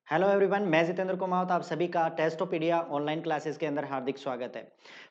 Hello everyone, मैं जितेंद्र कुमावत आप सभी का टेस्टोपीडिया ऑनलाइन क्लासेस के अंदर हार्दिक स्वागत है।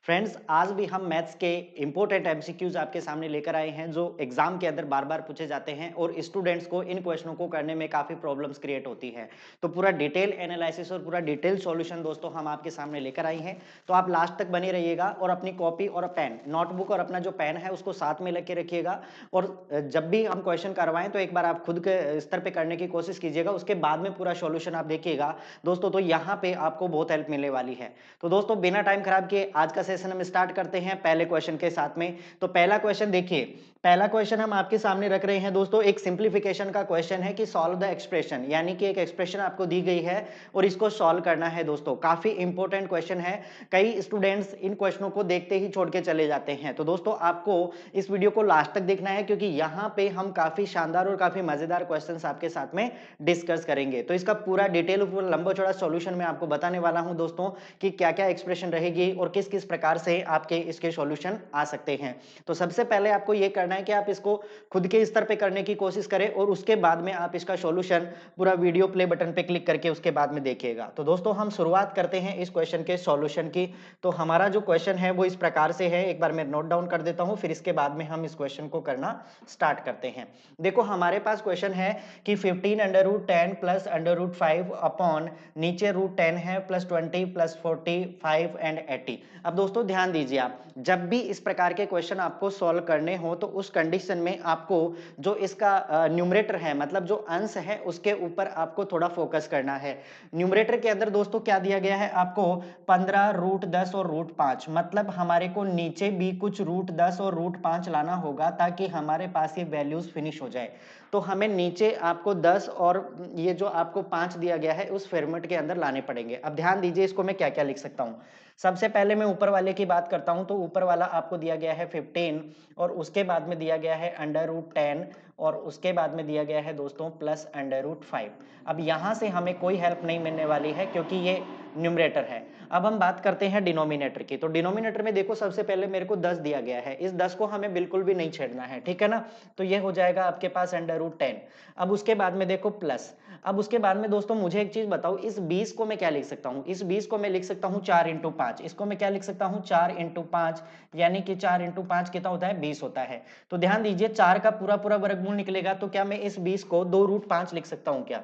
फ्रेंड्स, आज भी हम मैथ्स के इंपॉर्टेंट एमसीक्यूज आपके सामने लेकर आए हैं जो एग्जाम के अंदर बार-बार पूछे जाते हैं और स्टूडेंट्स को इन क्वेश्चनों को करने में काफ़ी प्रॉब्लम्स क्रिएट होती है। तो पूरा डिटेल एनालिसिस और पूरा डिटेल सॉल्यूशन दोस्तों हम आपके सामने लेकर आए हैं। तो आप लास्ट तक बने रहिएगा और अपनी कॉपी और पेन, नोटबुक और अपना जो पेन है उसको साथ में लेके रखिएगा और जब भी हम क्वेश्चन करवाएं तो एक बार आप खुद के स्तर पे करने की कोशिश कीजिएगा, उसके बाद में पूरा सॉल्यूशन आप देखिएगा दोस्तों, तो यहाँ पे आपको बहुत हेल्प मिलने वाली है। तो दोस्तों, बिना टाइम खराब किए आज का सेशन हम स्टार्ट करते हैं पहले क्वेश्चन के साथ में। तो पहला क्वेश्चन देखिए, पहला क्वेश्चन हम आपके सामने रख रहे हैं दोस्तों, एक सिंप्लीफिकेशन का क्वेश्चन है कि सॉल्व द एक्सप्रेशन, यानी कि एक एक्सप्रेशन आपको दी गई है और इसको सॉल्व करना है दोस्तों। काफी इंपॉर्टेंट क्वेश्चन है, कई स्टूडेंट्स इन क्वेश्चनों को देखते ही छोड़ के चले जाते हैं। तो दोस्तों, आपको इस वीडियो को लास्ट तक देखना है क्योंकि यहाँ पे हम काफी शानदार और काफी मजेदार क्वेश्चंस आपके साथ में डिस्कस करेंगे। तो इसका पूरा डिटेल लंबा चौड़ा सॉल्यूशन मैं आपको बताने वाला हूं दोस्तों कि क्या-क्या एक्सप्रेशन रहेगी और किस-किस प्रकार से आपके इसके सॉल्यूशन आ सकते हैं। तो सबसे पहले आपको यह करना है कि आप इसको खुद के स्तर पे करने की कोशिश करें और उसके बाद में आप इसका सॉल्यूशन पूरा वीडियो प्ले बटन पे क्लिक करके उसके बाद में देखिएगा। तो दोस्तों, हम शुरुआत करते हैं इस क्वेश्चन के सॉल्यूशन की। तो हमारा जो क्वेश्चन है वो इस प्रकार से है, एक बार मैं नोट डाउन कर देता हूं, फिर इसके बाद में हम इस क्वेश्चन को करना स्टार्ट करते हैं। देखो, हमारे पास क्वेश्चन है कि 15 under root 10 plus under root 5 upon नीचे रूट 10 है प्लस 20 प्लस 45 एंड 80। अब दोस्तों ध्यान दीजिए, आप जब भी इस प्रकार के क्वेश्चन आपको सॉल्व करने हो तो उस कंडीशन में आपको जो इसका न्यूमरेटर है, मतलब जो अंश है, उसके ऊपर आपको थोड़ा फोकस करना है। न्यूमरेटर के अंदर दोस्तों क्या दिया गया है आपको, 15 रूट 10 और रूट 5, मतलब हमारे को नीचे भी कुछ रूट 10 और रूट 5 लाना होगा ताकि हमारे पास ये वैल्यूज फिनिश हो जाए। तो हमें नीचे आपको 10 और ये जो आपको 5 दिया गया है उस फॉर्मेट के अंदर लाने पड़ेंगे। अब ध्यान दीजिए, इसको मैं क्या-क्या लिख सकता हूं। सबसे पहले मैं ऊपर वाले की बात करता हूं, तो ऊपर वाला आपको दिया गया है 15 और उसके बाद में दिया गया है अंडर रूट 10 और उसके बाद में दिया गया है दोस्तों प्लस अंडर रूट 5। अब यहां से हमें कोई हेल्प नहीं मिलने वाली है क्योंकि ये न्यूमरेटर है। अब हम बात करते हैं डिनोमिनेटर की। तो डिनोमिनेटर में देखो, सबसे पहले मेरे को 10 दिया गया है, इस 10 को हमें बिल्कुल भी नहीं छेड़ना है, ठीक है ना। तो ये हो जाएगा आपके पास अंडर रूट 10। अब उसके बाद में देखो प्लस। अब उसके बाद में दोस्तों मुझे एक चीज बताओ, इस 20 को मैं क्या लिख सकता हूं, इस 20 को मैं लिख सकता हूं 4 इंटू 5। इसको मैं क्या लिख सकता हूं, 4 इंटू 5, यानी कि 4 इंटू 5 कितना होता है, 20 होता है। तो ध्यान दीजिए, 4 का पूरा पूरा वर्गमूल निकलेगा, तो क्या मैं इस 20 को 2 रूट 5 लिख सकता हूं क्या,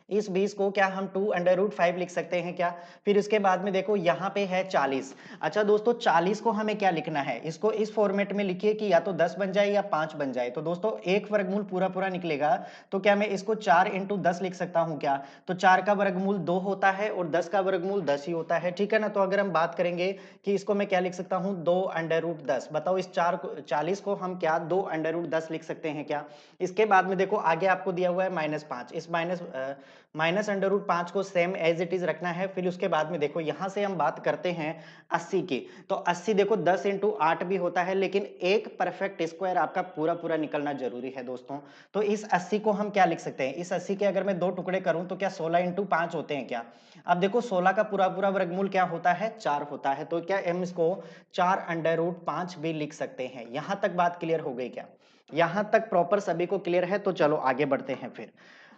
इस 20 को क्या हम 2 अंडर रूट 5 लिख सकते हैं क्या। फिर उसके बाद में देखो यहाँ पे है 40। अच्छा दोस्तों, 40 को हमें क्या लिखना है, इसको इस फॉर्मेट में लिखिए कि या तो 10 बन जाए या 5 बन जाए। तो दोस्तों, एक वर्गमूल पूरा पूरा निकलेगा, तो क्या मैं इसको 4 इंटू 10 लिख सकता हूं क्या। तो 4 का वर्गमूल 2 होता है और 10 का वर्गमूल 10 ही होता है, ठीक है ना। तो अगर हम बात करेंगे कि इसको मैं क्या लिख सकता हूं, 2 अंडर रूट 10। बताओ, इस 40 को हम क्या 2 अंडर रूट 10 लिख सकते हैं क्या। इसके बाद में देखो आगे आपको दिया हुआ है -5, इस माइनस अंडर रूट 5 को सेम एज इट इज रखना है। फिर उसके बाद में देखो, यहां से हम बात करते हैं 80 की। तो 80 देखो 10 इंटू 8 भी होता है, लेकिन एक परफेक्ट स्क्वायर आपका पूरा पूरा निकलना जरूरी है दोस्तों। तो इस 80 को हम क्या लिख सकते हैं, इस 80 के अगर मैं दो टुकड़े करूं तो क्या 16 इंटू 5 होते हैं क्या। अब देखो 16 का पूरा पूरा वर्गमूल क्या होता है, 4 होता है। तो क्या हम इसको 4 अंडर रूट 5 भी लिख सकते हैं। यहां तक बात क्लियर हो गई क्या, यहां तक प्रॉपर सभी को क्लियर है। तो चलो आगे बढ़ते हैं, फिर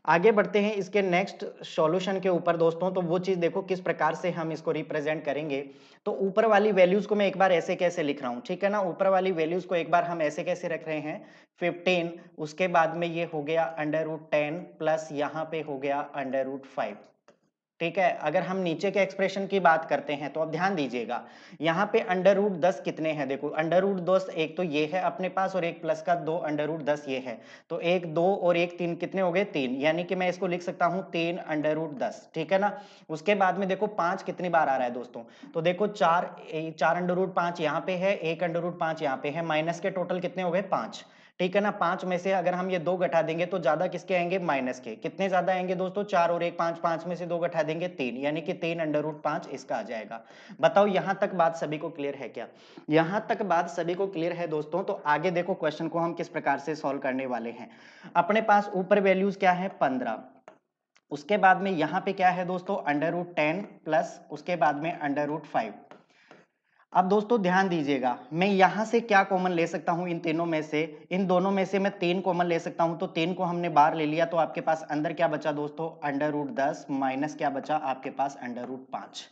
आगे बढ़ते हैं इसके नेक्स्ट सॉल्यूशन के ऊपर दोस्तों। तो वो चीज देखो किस प्रकार से हम इसको रिप्रेजेंट करेंगे। तो ऊपर वाली वैल्यूज को मैं एक बार ऐसे कैसे लिख रहा हूं, ठीक है ना। ऊपर वाली वैल्यूज को एक बार हम ऐसे कैसे रख रहे हैं, 15, उसके बाद में ये हो गया अंडर रूट 10 प्लस यहाँ पे हो गया अंडर रूट 5, ठीक है। अगर हम नीचे के एक्सप्रेशन की बात करते हैं तो अब ध्यान दीजिएगा, यहाँ पे अंडर रूट 10 कितने हैं, देखो अंडर रूट 10 एक तो ये है अपने पास और एक प्लस का 2 अंडर रूट 10 ये है। तो एक 2 और एक 3 कितने हो गए, 3, यानी कि मैं इसको लिख सकता हूँ 3 अंडर रूट 10, ठीक है ना। उसके बाद में देखो 5 कितनी बार आ रहा है दोस्तों, तो देखो 4 अंडर रूट 5 यहाँ पे है, एक अंडर रूट 5 यहाँ पे है, माइनस के टोटल कितने हो गए, 5, ठीक है ना। 5 में से अगर हम ये 2 घटा देंगे तो ज्यादा किसके आएंगे, माइनस के। कितने ज्यादा आएंगे दोस्तों, 4 और 1 5, 5 में से 2 घटा देंगे 3, यानी कि 3 अंडर रूट 5 इसका आ जाएगा। बताओ यहां तक बात सभी को क्लियर है क्या, यहां तक बात सभी को क्लियर है दोस्तों। तो आगे देखो क्वेश्चन को हम किस प्रकार से सॉल्व करने वाले हैं। अपने पास ऊपर वैल्यूज क्या है, 15, उसके बाद में यहां पे क्या है दोस्तों, अंडर रूट 10 प्लस उसके बाद में अंडर रूट 5। अब दोस्तों ध्यान दीजिएगा, मैं यहाँ से क्या कॉमन ले सकता हूँ इन तीनों में से, इन दोनों में से मैं 3 कॉमन ले सकता हूँ, तो 3 को हमने बाहर ले लिया, तो आपके पास अंदर क्या बचा दोस्तों, √10 माइनस क्या बचा आपके पास √5,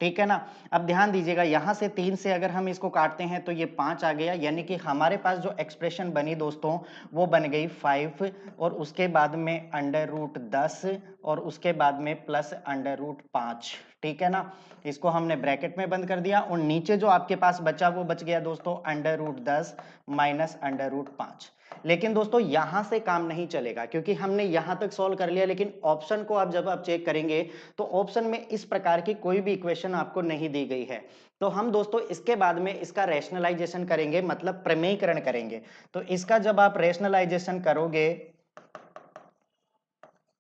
ठीक है ना। अब ध्यान दीजिएगा, यहाँ से 3 से अगर हम इसको काटते हैं तो ये 5 आ गया, यानी कि हमारे पास जो एक्सप्रेशन बनी दोस्तों वो बन गई 5 और उसके बाद में √10 और उसके बाद में प्लस √5, ठीक है ना। इसको हमने ब्रैकेट में बंद कर दिया और नीचे जो आपके पास बचा वो बच गया दोस्तों √10 माइनस √5। लेकिन दोस्तों यहां से काम नहीं चलेगा क्योंकि हमने यहां तक सॉल्व कर लिया, लेकिन ऑप्शन को आप जब आप चेक करेंगे तो ऑप्शन में इस प्रकार की कोई भी इक्वेशन आपको नहीं दी गई है। तो हम दोस्तों इसके बाद में इसका रैशनलाइजेशन करेंगे, मतलब प्रमेयीकरण करेंगे। तो इसका जब आप रैशनलाइजेशन करोगे,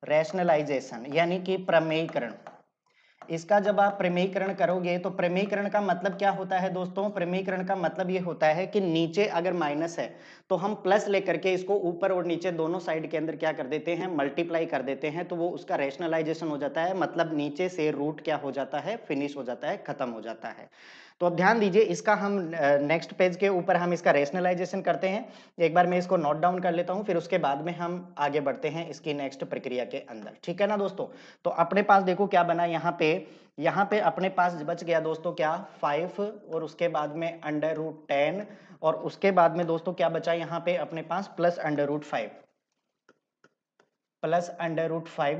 रैशनलाइजेशन यानी कि प्रमेयीकरण, इसका जब आप प्रमेयीकरण करोगे तो प्रमेयीकरण का मतलब क्या होता है दोस्तों, प्रमेयीकरण का मतलब ये होता है कि नीचे अगर माइनस है तो हम प्लस लेकर के इसको ऊपर और नीचे दोनों साइड के अंदर क्या कर देते हैं, मल्टीप्लाई कर देते हैं, तो वो उसका रैशनलाइजेशन हो जाता है, मतलब नीचे से रूट क्या हो जाता है, फिनिश हो जाता है, खत्म हो जाता है। तो अब ध्यान दीजिए, इसका हम नेक्स्ट पेज के ऊपर हम इसका रैशनलाइजेशन करते हैं। एक बार मैं इसको नोट डाउन कर लेता हूं, फिर उसके बाद में हम आगे बढ़ते हैं इसकी नेक्स्ट प्रक्रिया के अंदर, ठीक है ना दोस्तों। तो अपने पास देखो क्या बना यहाँ पे अपने पास बच गया दोस्तों क्या, 5 और उसके बाद में √10 और उसके बाद में दोस्तों क्या बचा यहाँ पे अपने पास प्लस √5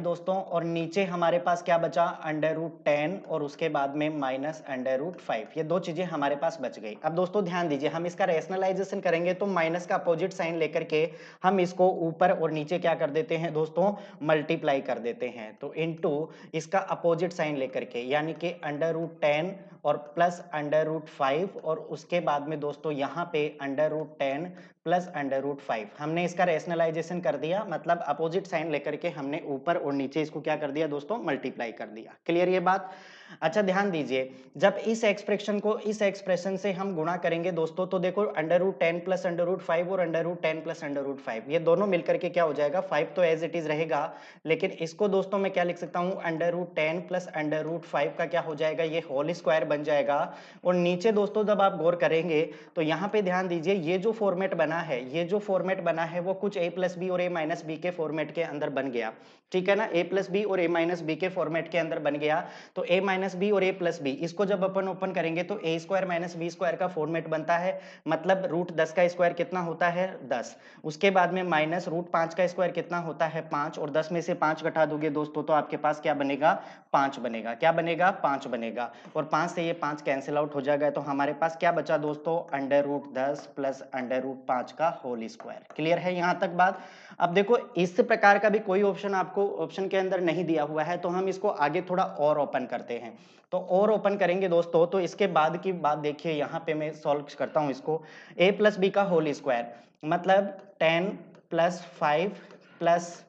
दोस्तों, और नीचे हमारे पास क्या बचा √10 और उसके बाद में माइनस √5, ये दो चीजें हमारे पास बच गई। अब दोस्तों ध्यान दीजिए, हम इसका रैशनलाइजेशन करेंगे तो माइनस का अपोजिट साइन लेकर के हम इसको ऊपर और नीचे क्या कर देते हैं दोस्तों, मल्टीप्लाई कर देते हैं, तो इनटू इसका अपोजिट साइन लेकर के, यानी कि √10 और प्लस √5 और उसके बाद में दोस्तों यहाँ पे √10 प्लस √5, हमने इसका रैशनलाइजेशन कर दिया, मतलब अपोजिट साइन लेकर के हमने ऊपर और नीचे इसको क्या कर दिया दोस्तों, मल्टीप्लाई कर दिया। क्लियर ये बात। अच्छा ध्यान दीजिए, जब इस एक्सप्रेशन को इस एक्सप्रेशन से हम गुणा करेंगे दोस्तों, तो देखो √10 प्लस √5 और √10 प्लस √5 ये दोनों मिलकर के क्या हो जाएगा, 5 तो एज इट इज रहेगा, लेकिन इसको दोस्तों मैं क्या लिख सकता हूँ, √10 प्लस √5 का क्या हो जाएगा, ये होल स्क्वायर बन जाएगा। और नीचे दोस्तों जब आप गौर करेंगे तो यहाँ पे ध्यान दीजिए, ये जो फॉर्मेट बना है, ये जो फॉर्मेट बना है वो कुछ a प्लस बी और a माइनस बी के फॉर्मेट के अंदर बन गया, ठीक है ना, a प्लस बी और a माइनस बी के फॉर्मेट के अंदर बन गया। तो a माइनस बी और a प्लस बी, इसको जब अपन ओपन करेंगे तो a square minus b square का फॉर्मेट बनता है, मतलब √10 का स्क्वायर कितना होता है 10, उसके बाद में माइनस √5 का स्क्वायर कितना होता है 5, और 10 में से 5 घटा दोगे दोस्तों तो आपके पास क्या बनेगा, 5 बनेगा, क्या बनेगा, 5 बनेगा, और 5 से ये 5 कैंसिल आउट हो जाएगा, तो हमारे पास क्या बचा दोस्तों, √10 प्लस √5 का होल स्क्वायर। क्लियर है यहां तक बात। अब देखो इस प्रकार का भी कोई ऑप्शन आपको ऑप्शन के अंदर नहीं दिया हुआ है, तो हम इसको आगे थोड़ा और ओपन करते हैं। तो और ओपन करेंगे दोस्तों, तो इसके बाद की बात देखिए, यहाँ पे मैं सॉल्व करता हूं इसको, a प्लस बी का होल स्क्वायर, मतलब 10 प्लस 5 प्लस,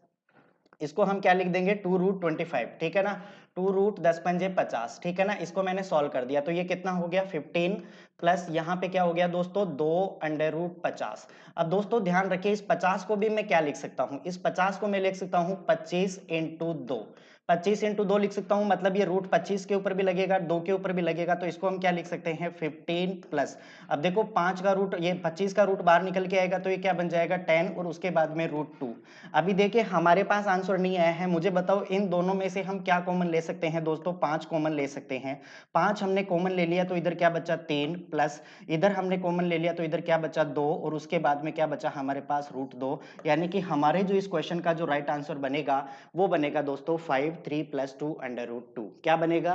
इसको हम क्या लिख देंगे 2√25, ठीक है ना, 2√10⁻50, ठीक है ना, इसको मैंने सॉल्व कर दिया, तो ये कितना हो गया 15 प्लस यहाँ पे क्या हो गया दोस्तों 2√50। अब दोस्तों ध्यान रखिए, इस 50 को भी मैं क्या लिख सकता हूँ, इस 50 को मैं लिख सकता हूँ 25 इंटू 2, 25 इंटू 2 लिख सकता हूँ, मतलब ये √25 के ऊपर भी लगेगा, 2 के ऊपर भी लगेगा, तो इसको हम क्या लिख सकते हैं 15 प्लस, अब देखो 5 का रूट, ये 25 का रूट बाहर निकल के आएगा, तो ये क्या बन जाएगा 10 और उसके बाद में √2। अभी देखिए हमारे पास आंसर नहीं आया है, मुझे बताओ इन दोनों में से हम क्या कॉमन ले सकते हैं दोस्तों, 5 कॉमन ले सकते हैं। 5 हमने कॉमन ले लिया तो इधर क्या बचा 3 प्लस, इधर हमने कॉमन ले लिया तो इधर क्या बचा 2 और उसके बाद में क्या बचा हमारे पास √2, यानी कि हमारे जो इस क्वेश्चन का जो राइट आंसर बनेगा वो बनेगा दोस्तों 5 3 प्लस 2 √2, क्या बनेगा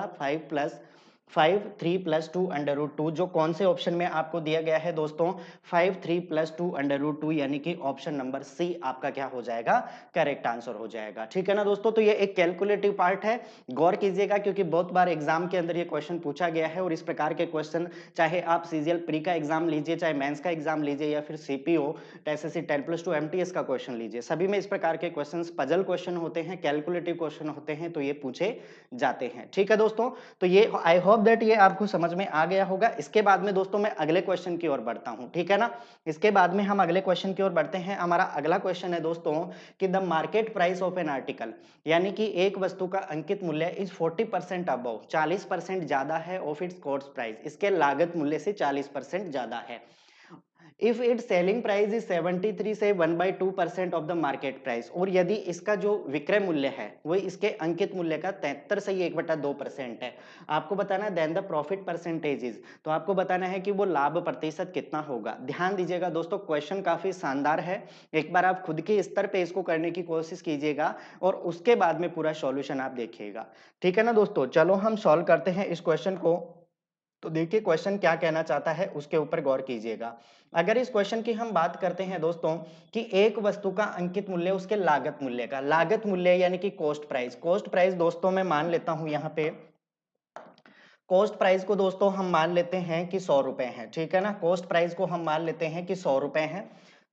5 3 प्लस 2 √2, जो कौन से ऑप्शन में आपको दिया गया है दोस्तों 5 3 प्लस 2 √2, यानी कि ऑप्शन नंबर सी आपका क्या हो जाएगा, करेक्ट आंसर हो जाएगा। ठीक है ना दोस्तों, तो ये एक कैलकुलेटिव पार्ट है, गौर कीजिएगा क्योंकि बहुत बार एग्जाम के अंदर ये क्वेश्चन पूछा गया है, और इस प्रकार के क्वेश्चन चाहे आप सीजीएल प्री का एग्जाम लीजिए, चाहे मेंस का एग्जाम लीजिए, या फिर सीपीओ एसएससी 10+2 एमटीएस का क्वेश्चन लीजिए, सभी में इस प्रकार के क्वेश्चन पजल क्वेश्चन होते हैं, कैलकुलेटिव क्वेश्चन होते हैं, तो ये पूछे जाते हैं। ठीक है दोस्तों, तो ये आई होप होप दैट ये आपको समझ में आ गया होगा। इसके बाद में दोस्तों मैं अगले क्वेश्चन की ओर बढ़ता हूं, ठीक है ना। इसके बाद में हम अगले क्वेश्चन की ओर बढ़ते हैं। हमारा अगला क्वेश्चन है दोस्तों कि the market price of an article, यानी कि एक वस्तु का अंकित मूल्य इज 40% अबव, 40% ज्यादा है ऑफ इट्स कॉस्ट प्राइस, इसके लागत मूल्य से 40% ज्यादा है। If it selling price is 73 से 1/2% ऑफ द मार्केट प्राइस, और यदि इसका जो विक्रय मूल्य है वो इसके अंकित मूल्य का 73 से 1/2% है, आपको बताना है then the profit percentage is, तो आपको बताना है कि वो लाभ प्रतिशत कितना होगा। ध्यान दीजिएगा दोस्तों, क्वेश्चन काफी शानदार है, एक बार आप खुद के स्तर पे इसको करने की कोशिश कीजिएगा और उसके बाद में पूरा सॉल्यूशन आप देखिएगा, ठीक है ना दोस्तों। चलो हम सॉल्व करते हैं इस क्वेश्चन को। तो देखिए क्वेश्चन क्या कहना चाहता है उसके ऊपर गौर कीजिएगा। अगर इस क्वेश्चन की हम बात करते हैं दोस्तों कि एक वस्तु का अंकित मूल्य उसके लागत मूल्य का, लागत मूल्य यानी कि कॉस्ट प्राइस, कॉस्ट प्राइस दोस्तों मैं मान लेता हूं यहाँ पे, कॉस्ट प्राइस को दोस्तों हम मान लेते हैं कि 100 रुपए है, ठीक है ना। कॉस्ट प्राइस को हम मान लेते हैं कि 100 रुपए है,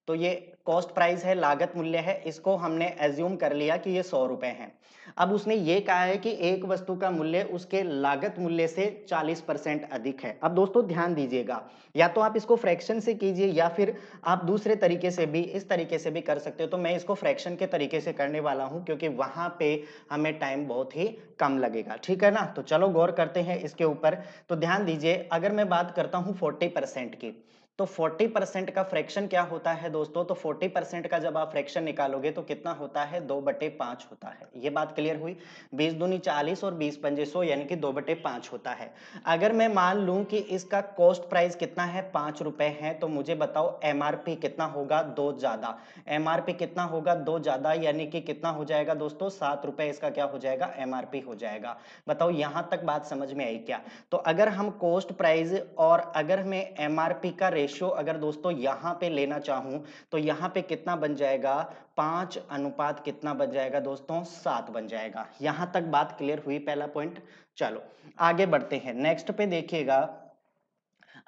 तो ये कॉस्ट प्राइस है, लागत मूल्य है, इसको हमने एज्यूम कर लिया कि ये 100 रुपए है। अब उसने ये कहा है कि एक वस्तु का मूल्य उसके लागत मूल्य से 40% अधिक है। अब दोस्तों ध्यान दीजिएगा, या तो आप इसको फ्रैक्शन से कीजिए या फिर आप दूसरे तरीके से भी, इस तरीके से भी कर सकते हो। तो मैं इसको फ्रैक्शन के तरीके से करने वाला हूं क्योंकि वहां पे हमें टाइम बहुत ही कम लगेगा, ठीक है ना। तो चलो गौर करते हैं इसके ऊपर। तो ध्यान दीजिए, अगर मैं बात करता हूं 40% की, तो 40% का फ्रैक्शन क्या होता है दोस्तों, तो 40% का जब आप फ्रैक्शन निकालोगे तो कितना होता है, 2/5 होता है। ये बात क्लियर हुई। 20 दूनी 40 और 20 पंजे 100 यानी कि 2/5 होता है। अगर मैं मान लूं कि इसका कॉस्ट प्राइस कितना है, 5 रुपए है, तो मुझे बताओ एमआरपी कितना होगा, 2 ज्यादा। एमआरपी कितना होगा, 2 ज्यादा, यानी कि कितना हो जाएगा दोस्तों, 7 रुपए इसका क्या हो जाएगा, एमआरपी हो जाएगा। बताओ यहां तक बात समझ में आई क्या। तो अगर हम कॉस्ट प्राइस और अगर मैं एमआरपी का रेशियो अगर दोस्तों यहां पे लेना चाहूं, तो यहां पे कितना बन जाएगा, 5 अनुपात कितना बन जाएगा दोस्तों, 7 बन जाएगा। यहां तक बात क्लियर हुई, पहला पॉइंट। चलो आगे बढ़ते हैं, नेक्स्ट पे देखिएगा।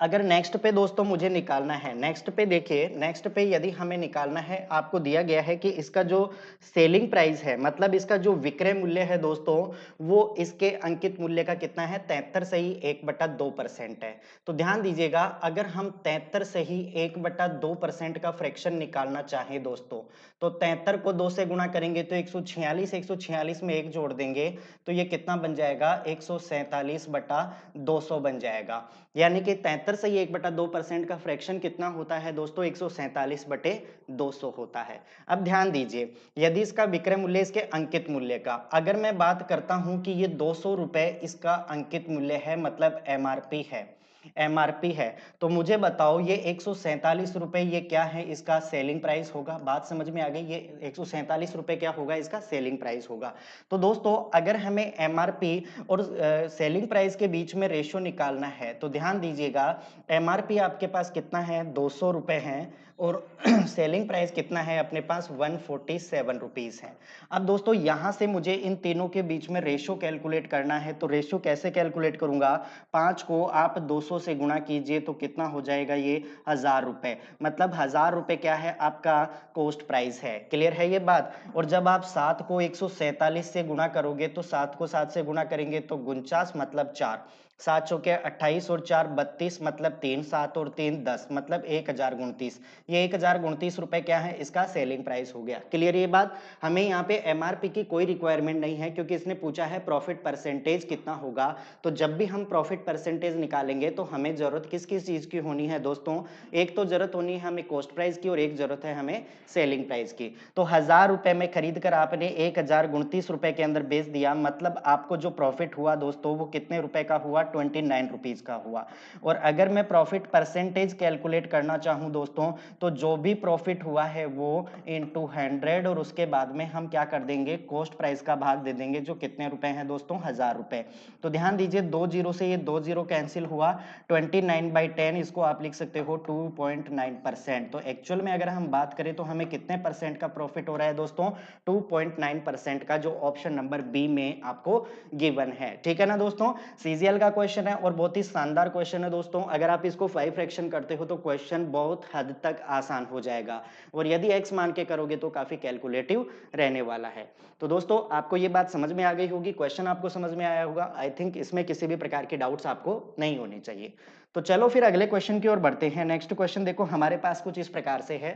अगर नेक्स्ट पे दोस्तों मुझे निकालना है, नेक्स्ट पे देखिए, नेक्स्ट पे यदि हमें निकालना है, आपको दिया गया है कि इसका जो सेलिंग प्राइस है, मतलब इसका जो विक्रय मूल्य है दोस्तों, वो इसके अंकित मूल्य का कितना है, 73 से ही 1/2% है। तो ध्यान दीजिएगा, अगर हम 73 से ही 1/2% का फ्रैक्शन निकालना चाहें दोस्तों, तो 73 को 2 से गुणा करेंगे तो 146, 146 में 1 जोड़ देंगे तो ये कितना बन जाएगा, 147/200 बन जाएगा। यानी कि 73 से ही 1/2% का फ्रैक्शन कितना होता है दोस्तों, 147/200 होता है। अब ध्यान दीजिए, यदि इसका विक्रय मूल्य इसके अंकित मूल्य का, अगर मैं बात करता हूं कि ये 200 रुपए इसका अंकित मूल्य है, मतलब एमआरपी है, एमआरपी है, तो मुझे बताओ ये 147 रुपए ये क्या है, इसका सेलिंग प्राइस होगा। बात समझ में आ गई, ये 147 रुपए क्या होगा, इसका सेलिंग प्राइस होगा। तो दोस्तों अगर हमें एमआरपी और सेलिंग प्राइस के बीच में रेशियो निकालना है, तो ध्यान दीजिएगा, एमआरपी आपके पास कितना है, 200 रुपए है, और सेलिंग प्राइस कितना है अपने पास, 147 रुपीस है। अब दोस्तों यहां से मुझे इन तीनों के बीच में रेशियो कैलकुलेट करना है, तो रेशियो कैसे कैलकुलेट करूंगा, 5 को आप 200 से गुणा कीजिए तो कितना हो जाएगा, ये 1000 रुपए, मतलब 1000 रुपए क्या है, आपका कॉस्ट प्राइस है। क्लियर है ये बात। और जब आप 7 को 147 से गुणा करोगे, तो 7 को 7 से गुणा करेंगे तो 49 मतलब 4, 7 चौके 28 और 4 32 मतलब 3, 7 और 3 10 मतलब 1029। ये 1029 रुपए क्या है, इसका सेलिंग प्राइस हो गया। क्लियर ये बात। हमें यहाँ पे एमआरपी की कोई रिक्वायरमेंट नहीं है क्योंकि इसने पूछा है प्रॉफिट परसेंटेज कितना होगा। तो जब भी हम प्रॉफिट परसेंटेज निकालेंगे तो हमें जरूरत किस किस चीज की होनी है दोस्तों, एक तो जरूरत होनी है हमें कॉस्ट प्राइस की और एक जरूरत है हमें सेलिंग प्राइस की। तो 1000 रुपए में खरीद कर आपने 1029 रुपए के अंदर बेच दिया, मतलब आपको जो प्रॉफिट हुआ दोस्तों वो कितने रुपए का हुआ, 29 रुपीज का हुआ। और अगर मैं प्रॉफिट परसेंटेज कैलकुलेट करना चाहूं दोस्तों, तो जो भी प्रॉफिट हुआ है वो इनटू 100 और उसके बाद में हम क्या कर देंगे, कॉस्ट प्राइस का भाग दे देंगे, जो कितने रुपए हैं दोस्तों, 1000 रुपए। तो ध्यान दीजिए, 2 जीरो से ये 2 जीरो कैंसिल हुआ, 29/10 इसको आप लिख सकते हो 2.9%। तो एक्चुअल में अगर हम बात करें तो हमें कितने परसेंट का प्रॉफिट हो रहा है दोस्तों, 2.9% का, जो ऑप्शन नंबर बी में आपको गिवन है। ठीक है ना दोस्तों, सीजीएल का क्वेश्चन है और बहुत ही शानदार क्वेश्चन है दोस्तों। अगर आप इसको 5 फ्रैक्शन करते हो तो क्वेश्चन बहुत हद तक आसान हो जाएगा और यदि x मान के करोगे तो काफी कैलकुलेटिव रहने वाला है। तो दोस्तों आपको ये बात समझ में आ गई होगी, क्वेश्चन आपको समझ में आया होगा। आई थिंक इसमें किसी भी प्रकार के डाउट्स आपको नहीं होने चाहिए। तो चलो फिर अगले क्वेश्चन की ओर बढ़ते हैं। नेक्स्ट क्वेश्चन देखो हमारे पास कुछ इस प्रकार से है।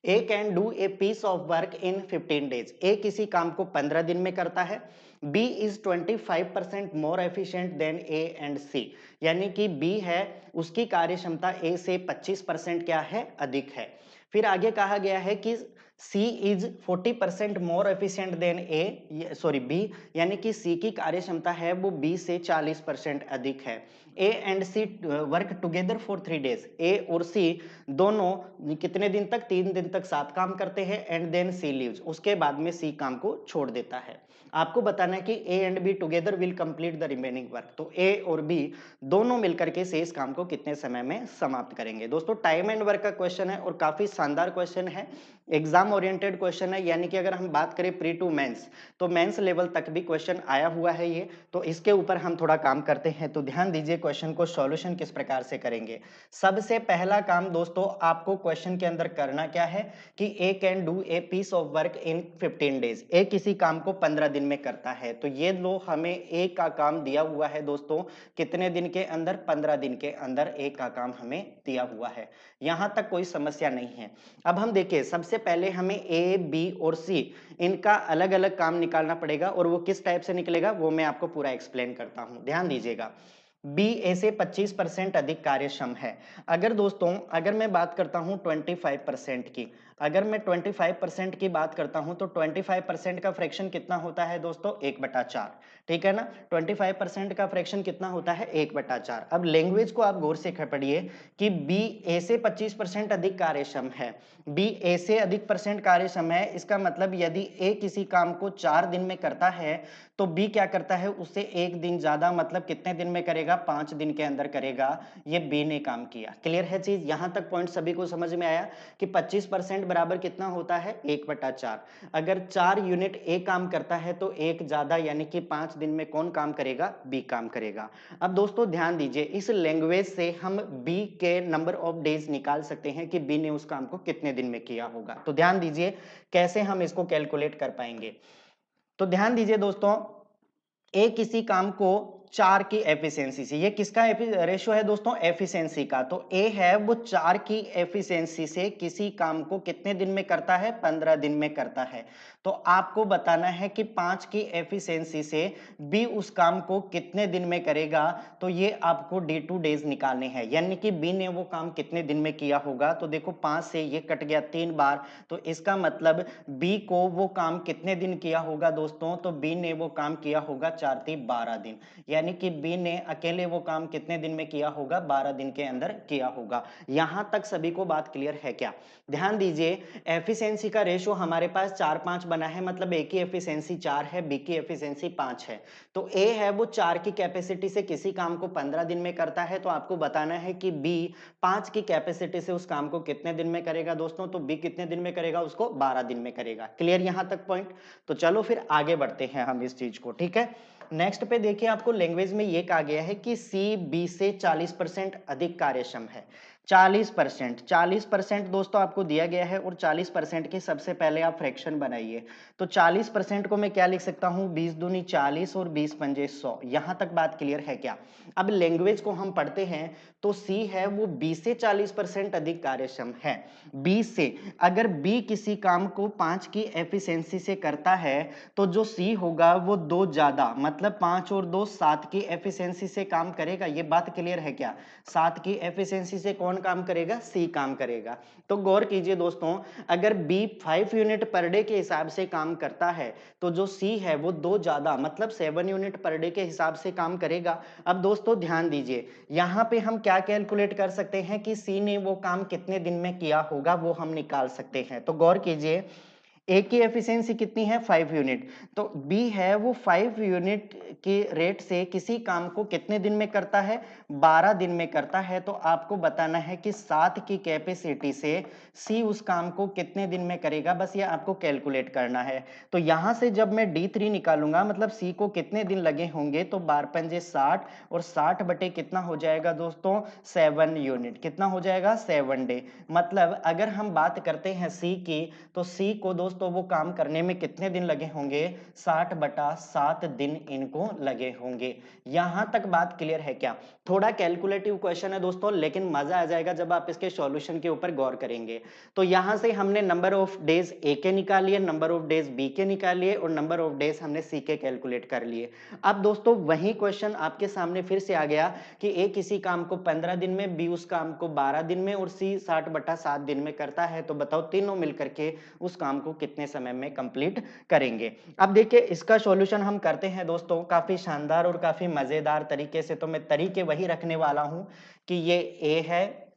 A can do a piece of work in 15 days. A किसी काम को 15 दिन में करता है। B is 25% more efficient than A and C. यानी कि B है उसकी कार्यक्षमता A से 25% क्या है, अधिक है। फिर आगे कहा गया है कि C is 40% more efficient than B, यानी कि C की कार्यक्षमता है वो B से 40% अधिक है। A and C work together for 3 days. A और C दोनों कितने दिन तक, 3 दिन तक साथ काम करते हैं एंड देन सी लीव्स, उसके बाद में सी काम को छोड़ देता है। आपको बताना है कि A and be together will complete the remaining work. तो ए और बी दोनों मिलकर के शेष काम को कितने समय में समाप्त करेंगे। दोस्तों टाइम एंड वर्क का क्वेश्चन है और काफी शानदार क्वेश्चन है, एग्जाम ओरिएंटेड क्वेश्चन है। यानी कि अगर हम बात करें प्री टू मेंस तो मेंस लेवल तक भी क्वेश्चन आया हुआ है ये, तो इसके ऊपर हम थोड़ा काम करते हैं। तो ध्यान दीजिए क्वेश्चन को सॉल्यूशन किस प्रकार से करेंगे। सबसे पहला काम दोस्तों आपको क्वेश्चन के अंदर करना क्या है कि A can do a piece of work in 15 days. A किसी काम को 15 दिन में करता है। तो ये लो हमें ए का काम दिया हुआ है दोस्तों, कितने दिन के अंदर, 15 दिन के अंदर ए का काम हमें दिया हुआ है। यहां तक कोई समस्या नहीं है। अब हम देखिए सबसे पहले हमें ए बी और सी इनका अलग अलग काम निकालना पड़ेगा और वो किस टाइप से निकलेगा वो मैं आपको पूरा एक्सप्लेन करता हूं। ध्यान दीजिएगा, बी ए से 25% अधिक कार्यक्षम है। अगर दोस्तों अगर मैं बात करता हूं 25% की, अगर मैं 25% की बात करता हूं तो 25% का फ्रैक्शन कितना होता है दोस्तों, 1/4। ठीक है ना, 25% का फ्रैक्शन कितना होता है, 1/4। अब लैंग्वेज को आप गौर से पढ़िए कि बी ए से 25% अधिक कार्यक्षम है, बी ए से अधिक परसेंट कार्यक्षम है। इसका मतलब यदि ए किसी काम को 4 दिन में करता है तो बी क्या करता है उससे 1 दिन ज्यादा, मतलब कितने दिन में करेगा, 5 दिन के अंदर करेगा। ये बी ने काम किया। क्लियर है चीज, यहां तक पॉइंट सभी को समझ में आया कि 25% बराबर कितना होता है, 1/4। अगर 4 यूनिट ए काम करता है तो 1 ज्यादा यानी कि 5 दिन में कौन काम करेगा, बी काम करेगा। अब दोस्तों ध्यान दीजिए इस लैंग्वेज से हम बी के नंबर ऑफ डेज निकाल सकते हैं कि बी ने उस काम को कितने दिन में किया होगा। तो ध्यान दीजिए कैसे हम इसको कैलकुलेट कर पाएंगे। तो ध्यान दीजिए दोस्तों, ए किसी काम को 4 की एफिशिएंसी से, ये किसका रेशियो है दोस्तों, एफिशिएंसी का। तो ए है वो 4 की एफिशिएंसी से किसी काम को कितने दिन में करता है, 15 दिन में करता है। तो आपको बताना है कि 5 की एफिशिएंसी से बी उस काम को कितने दिन में करेगा। तो ये आपको डे टू डेज निकालने हैं, यानी कि बी ने वो काम कितने दिन में किया होगा। तो देखो 5 से ये कट गया 3 बार, तो इसका मतलब बी को वो काम कितने दिन किया होगा दोस्तों, तो बी ने वो काम किया होगा 4 3 12 दिन। यानी कि बी ने अकेले वो काम कितने दिन में किया होगा, 12 दिन के अंदर किया होगा। यहां तक सभी को बात क्लियर है क्या। ध्यान दीजिए एफिशिएंसी का रेशियो हमारे पास 4 5 बना है, मतलब ए की एफिशिएंसी 4 है, बी की एफिशिएंसी 5 है। तो ए है वो 4 की कैपेसिटी से किसी काम को 15 दिन में करता है। तो आपको बताना है कि बी 5 की कैपेसिटी से उस काम को कितने दिन में करेगा दोस्तों, तो बी कितने दिन में करेगा, उसको 12 दिन में करेगा। क्लियर यहां तक पॉइंट। तो चलो फिर आगे बढ़ते हैं हम इस चीज को, ठीक है। नेक्स्ट पे देखिए आपको लैंग्वेज में ये कहा गया है कि सी बी से 40% अधिक कार्यक्षम है। 40% दोस्तों आपको दिया गया है और 40% के सबसे पहले आप फ्रैक्शन बनाइए। तो 40% को मैं क्या लिख सकता हूं, 20 दूनी 40 और 20 पंजे 100। यहां तक बात क्लियर है क्या। अब लैंग्वेज को हम पढ़ते हैं तो सी है वो बी से 40% अधिक कार्यक्षम है। बी से अगर बी किसी काम को 5 की एफिशिएंसी से करता है तो जो सी होगा वो 2 ज्यादा, मतलब 5 और 2 7 की एफिशिएंसी से काम करेगा। ये बात क्लियर है क्या, 7 की एफिशिएंसी से कौन काम करेगा, सी काम करेगा। तो गौर कीजिए दोस्तों, अगर बी 5 यूनिट पर डे के हिसाब से काम करता है तो जो सी है वो 2 ज्यादा, मतलब 7 यूनिट पर डे के हिसाब से काम करेगा। अब दोस्तों ध्यान दीजिए यहां पे हम क्या कैलकुलेट कर सकते हैं कि सी ने वो काम कितने दिन में किया होगा वो हम निकाल सकते हैं। तो गौर कीजिए ए की एफिशिएंसी कितनी है 5 यूनिट, तो बी है वो 5 यूनिट के रेट से किसी काम को कितने दिन में करता है 12 दिन में करता है। तो आपको बताना है कि 7 की कैपेसिटी से सी उस काम को कितने दिन में करेगा, बस ये आपको कैलकुलेट करना है। तो यहां से जब मैं D3 निकालूंगा मतलब सी को कितने दिन लगे होंगे, तो 12 पंजे 60 और 60 बटे कितना हो जाएगा दोस्तों 7 यूनिट, कितना हो जाएगा 7 डे। मतलब अगर हम बात करते हैं सी की, तो सी को दोस्तों वो काम करने में कितने दिन लगे होंगे 60 बटा 7 दिन इनको लगे होंगे। यहां तक बात क्लियर है क्या? थोड़ा कैलकुलेटिव क्वेश्चन है दोस्तों, लेकिन मजा आ जाएगा जब आप इसके सॉल्यूशन के ऊपर गौर करेंगे। तो यहां से हमने नंबर ऑफ डेज ए के निकाल लिए, नंबर ऑफ डेज बी के निकाल लिए और नंबर ऑफ डेज हमने सी के कैलकुलेट कर लिए। अब दोस्तों वही क्वेश्चन आपके सामने फिर से आ गया कि ए किसी काम को 15 दिन में, बी उस काम को 12 दिन में और सी 60 बटा 7 दिन में करता है। तो बताओ तीनों मिलकर के उस काम को कितने समय में कंप्लीट करेंगे। अब देखिए इसका सॉल्यूशन हम करते हैं दोस्तों काफी शानदार और काफी मजेदार तरीके से। तो मैं तरीके वही रखने वाला हूं कि ये ए है,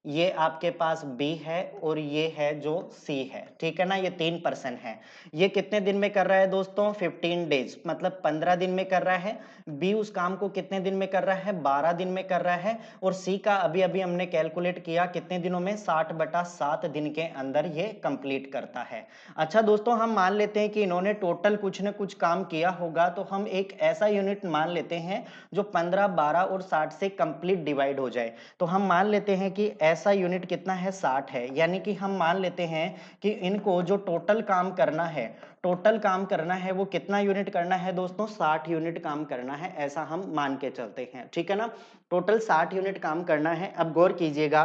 ये आपके पास B है और ये है जो C है, ठीक है ना। ये 3% है। ये कितने दिन में कर रहा है दोस्तों 15 डेज, मतलब 15 दिन में कर रहा है। B उस काम को कितने दिन में कर रहा है 12 दिन में कर रहा है। और C का अभी अभी हमने कैलकुलेट किया कितने दिनों में 60 बटा 7 दिन के अंदर ये कंप्लीट करता है। अच्छा दोस्तों हम मान लेते हैं कि इन्होंने टोटल कुछ न कुछ काम किया होगा, तो हम एक ऐसा यूनिट मान लेते हैं जो 15, 12 और 60 से कंप्लीट डिवाइड हो जाए। तो हम मान लेते हैं कि ऐसा यूनिट कितना है 60 है, यानी कि हम मान लेते हैं कि इनको जो टोटल काम करना है, टोटल काम करना है वो कितना यूनिट करना है दोस्तों 60 यूनिट काम करना है, ऐसा हम मान के चलते हैं, ठीक है ना। टोटल 60 यूनिट काम करना है। अब गौर कीजिएगा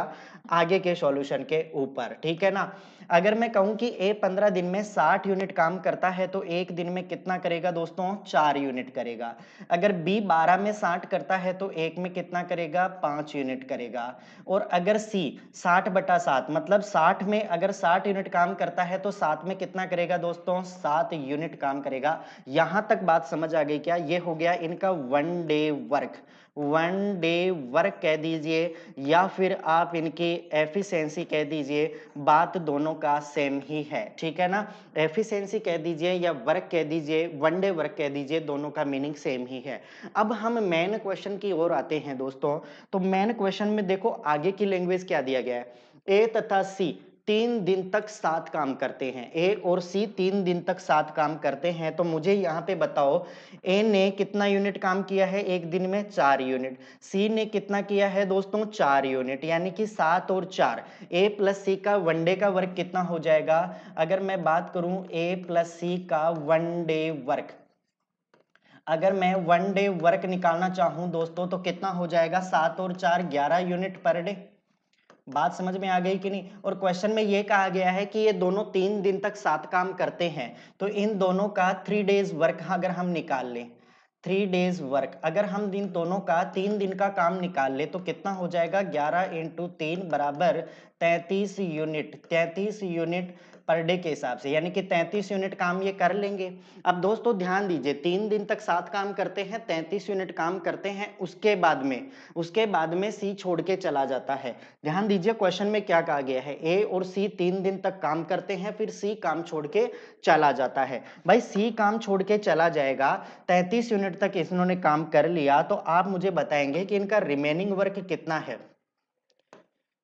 आगे के सॉल्यूशन के ऊपर, ठीक है ना। अगर मैं कहूं कि ए 15 दिन में 60 यूनिट काम करता है तो एक दिन में कितना करेगा दोस्तों 4 यूनिट करेगा। अगर बी 12 में 60 करता है तो एक में कितना करेगा 5 यूनिट करेगा। और अगर सी 60 बटा 7 मतलब 60 में अगर 60 यूनिट काम करता है तो 7 में कितना करेगा दोस्तों 7 यूनिट काम करेगा। यहां तक बात समझ आ गई क्या? ये हो गया इनका 1 डे वर्क, 1 डे वर्क कह दीजिए या फिर आप इनकी एफिशिएंसी कह दीजिए, बात दोनों का सेम ही है, ठीक है ना। एफिशिएंसी कह दीजिए या वर्क कह दीजिए, 1 डे वर्क कह दीजिए, दोनों का मीनिंग सेम ही है। अब हम मेन क्वेश्चन की ओर आते हैं दोस्तों। तो मेन क्वेश्चन में देखो आगे की लैंग्वेज क्या दिया गया है, ए तथा सी 3 दिन तक साथ काम करते हैं, ए और सी 3 दिन तक साथ काम करते हैं। तो मुझे यहाँ पे बताओ ए ने कितना यूनिट काम किया है एक दिन में 4 यूनिट, सी ने कितना किया है दोस्तों 4 यूनिट, यानी कि 7 और 4 ए प्लस सी का 1 डे का वर्क कितना हो जाएगा। अगर मैं बात करूं ए प्लस सी का 1 डे वर्क, अगर मैं 1 डे वर्क निकालना चाहूं दोस्तों तो कितना हो जाएगा 7 और 4 11 यूनिट पर डे। बात समझ में आ गई कि नहीं। और क्वेश्चन में ये कहा गया है कि ये दोनों 3 दिन तक साथ काम करते हैं, तो इन दोनों का 3 डेज वर्क अगर हम निकाल लें, 3 डेज वर्क अगर हम इन दोनों का 3 दिन का काम निकाल ले तो कितना हो जाएगा 11 इंटू 3 बराबर 33 यूनिट, 33 यूनिट पर डे के हिसाब से, यानी कि 33 यूनिट काम ये कर लेंगे। अब दोस्तों ध्यान दीजिए 3 दिन तक साथ काम करते हैं, 33 यूनिट काम करते हैं, उसके बाद में सी छोड़ के चला जाता है। ध्यान दीजिए क्वेश्चन में क्या कहा गया है, ए और सी 3 दिन तक काम करते हैं फिर सी काम छोड़ के चला जाता है। भाई सी काम छोड़ के चला जाएगा, 33 यूनिट तक इन्होंने काम कर लिया, तो आप मुझे बताएंगे कि इनका रिमेनिंग वर्क कितना है।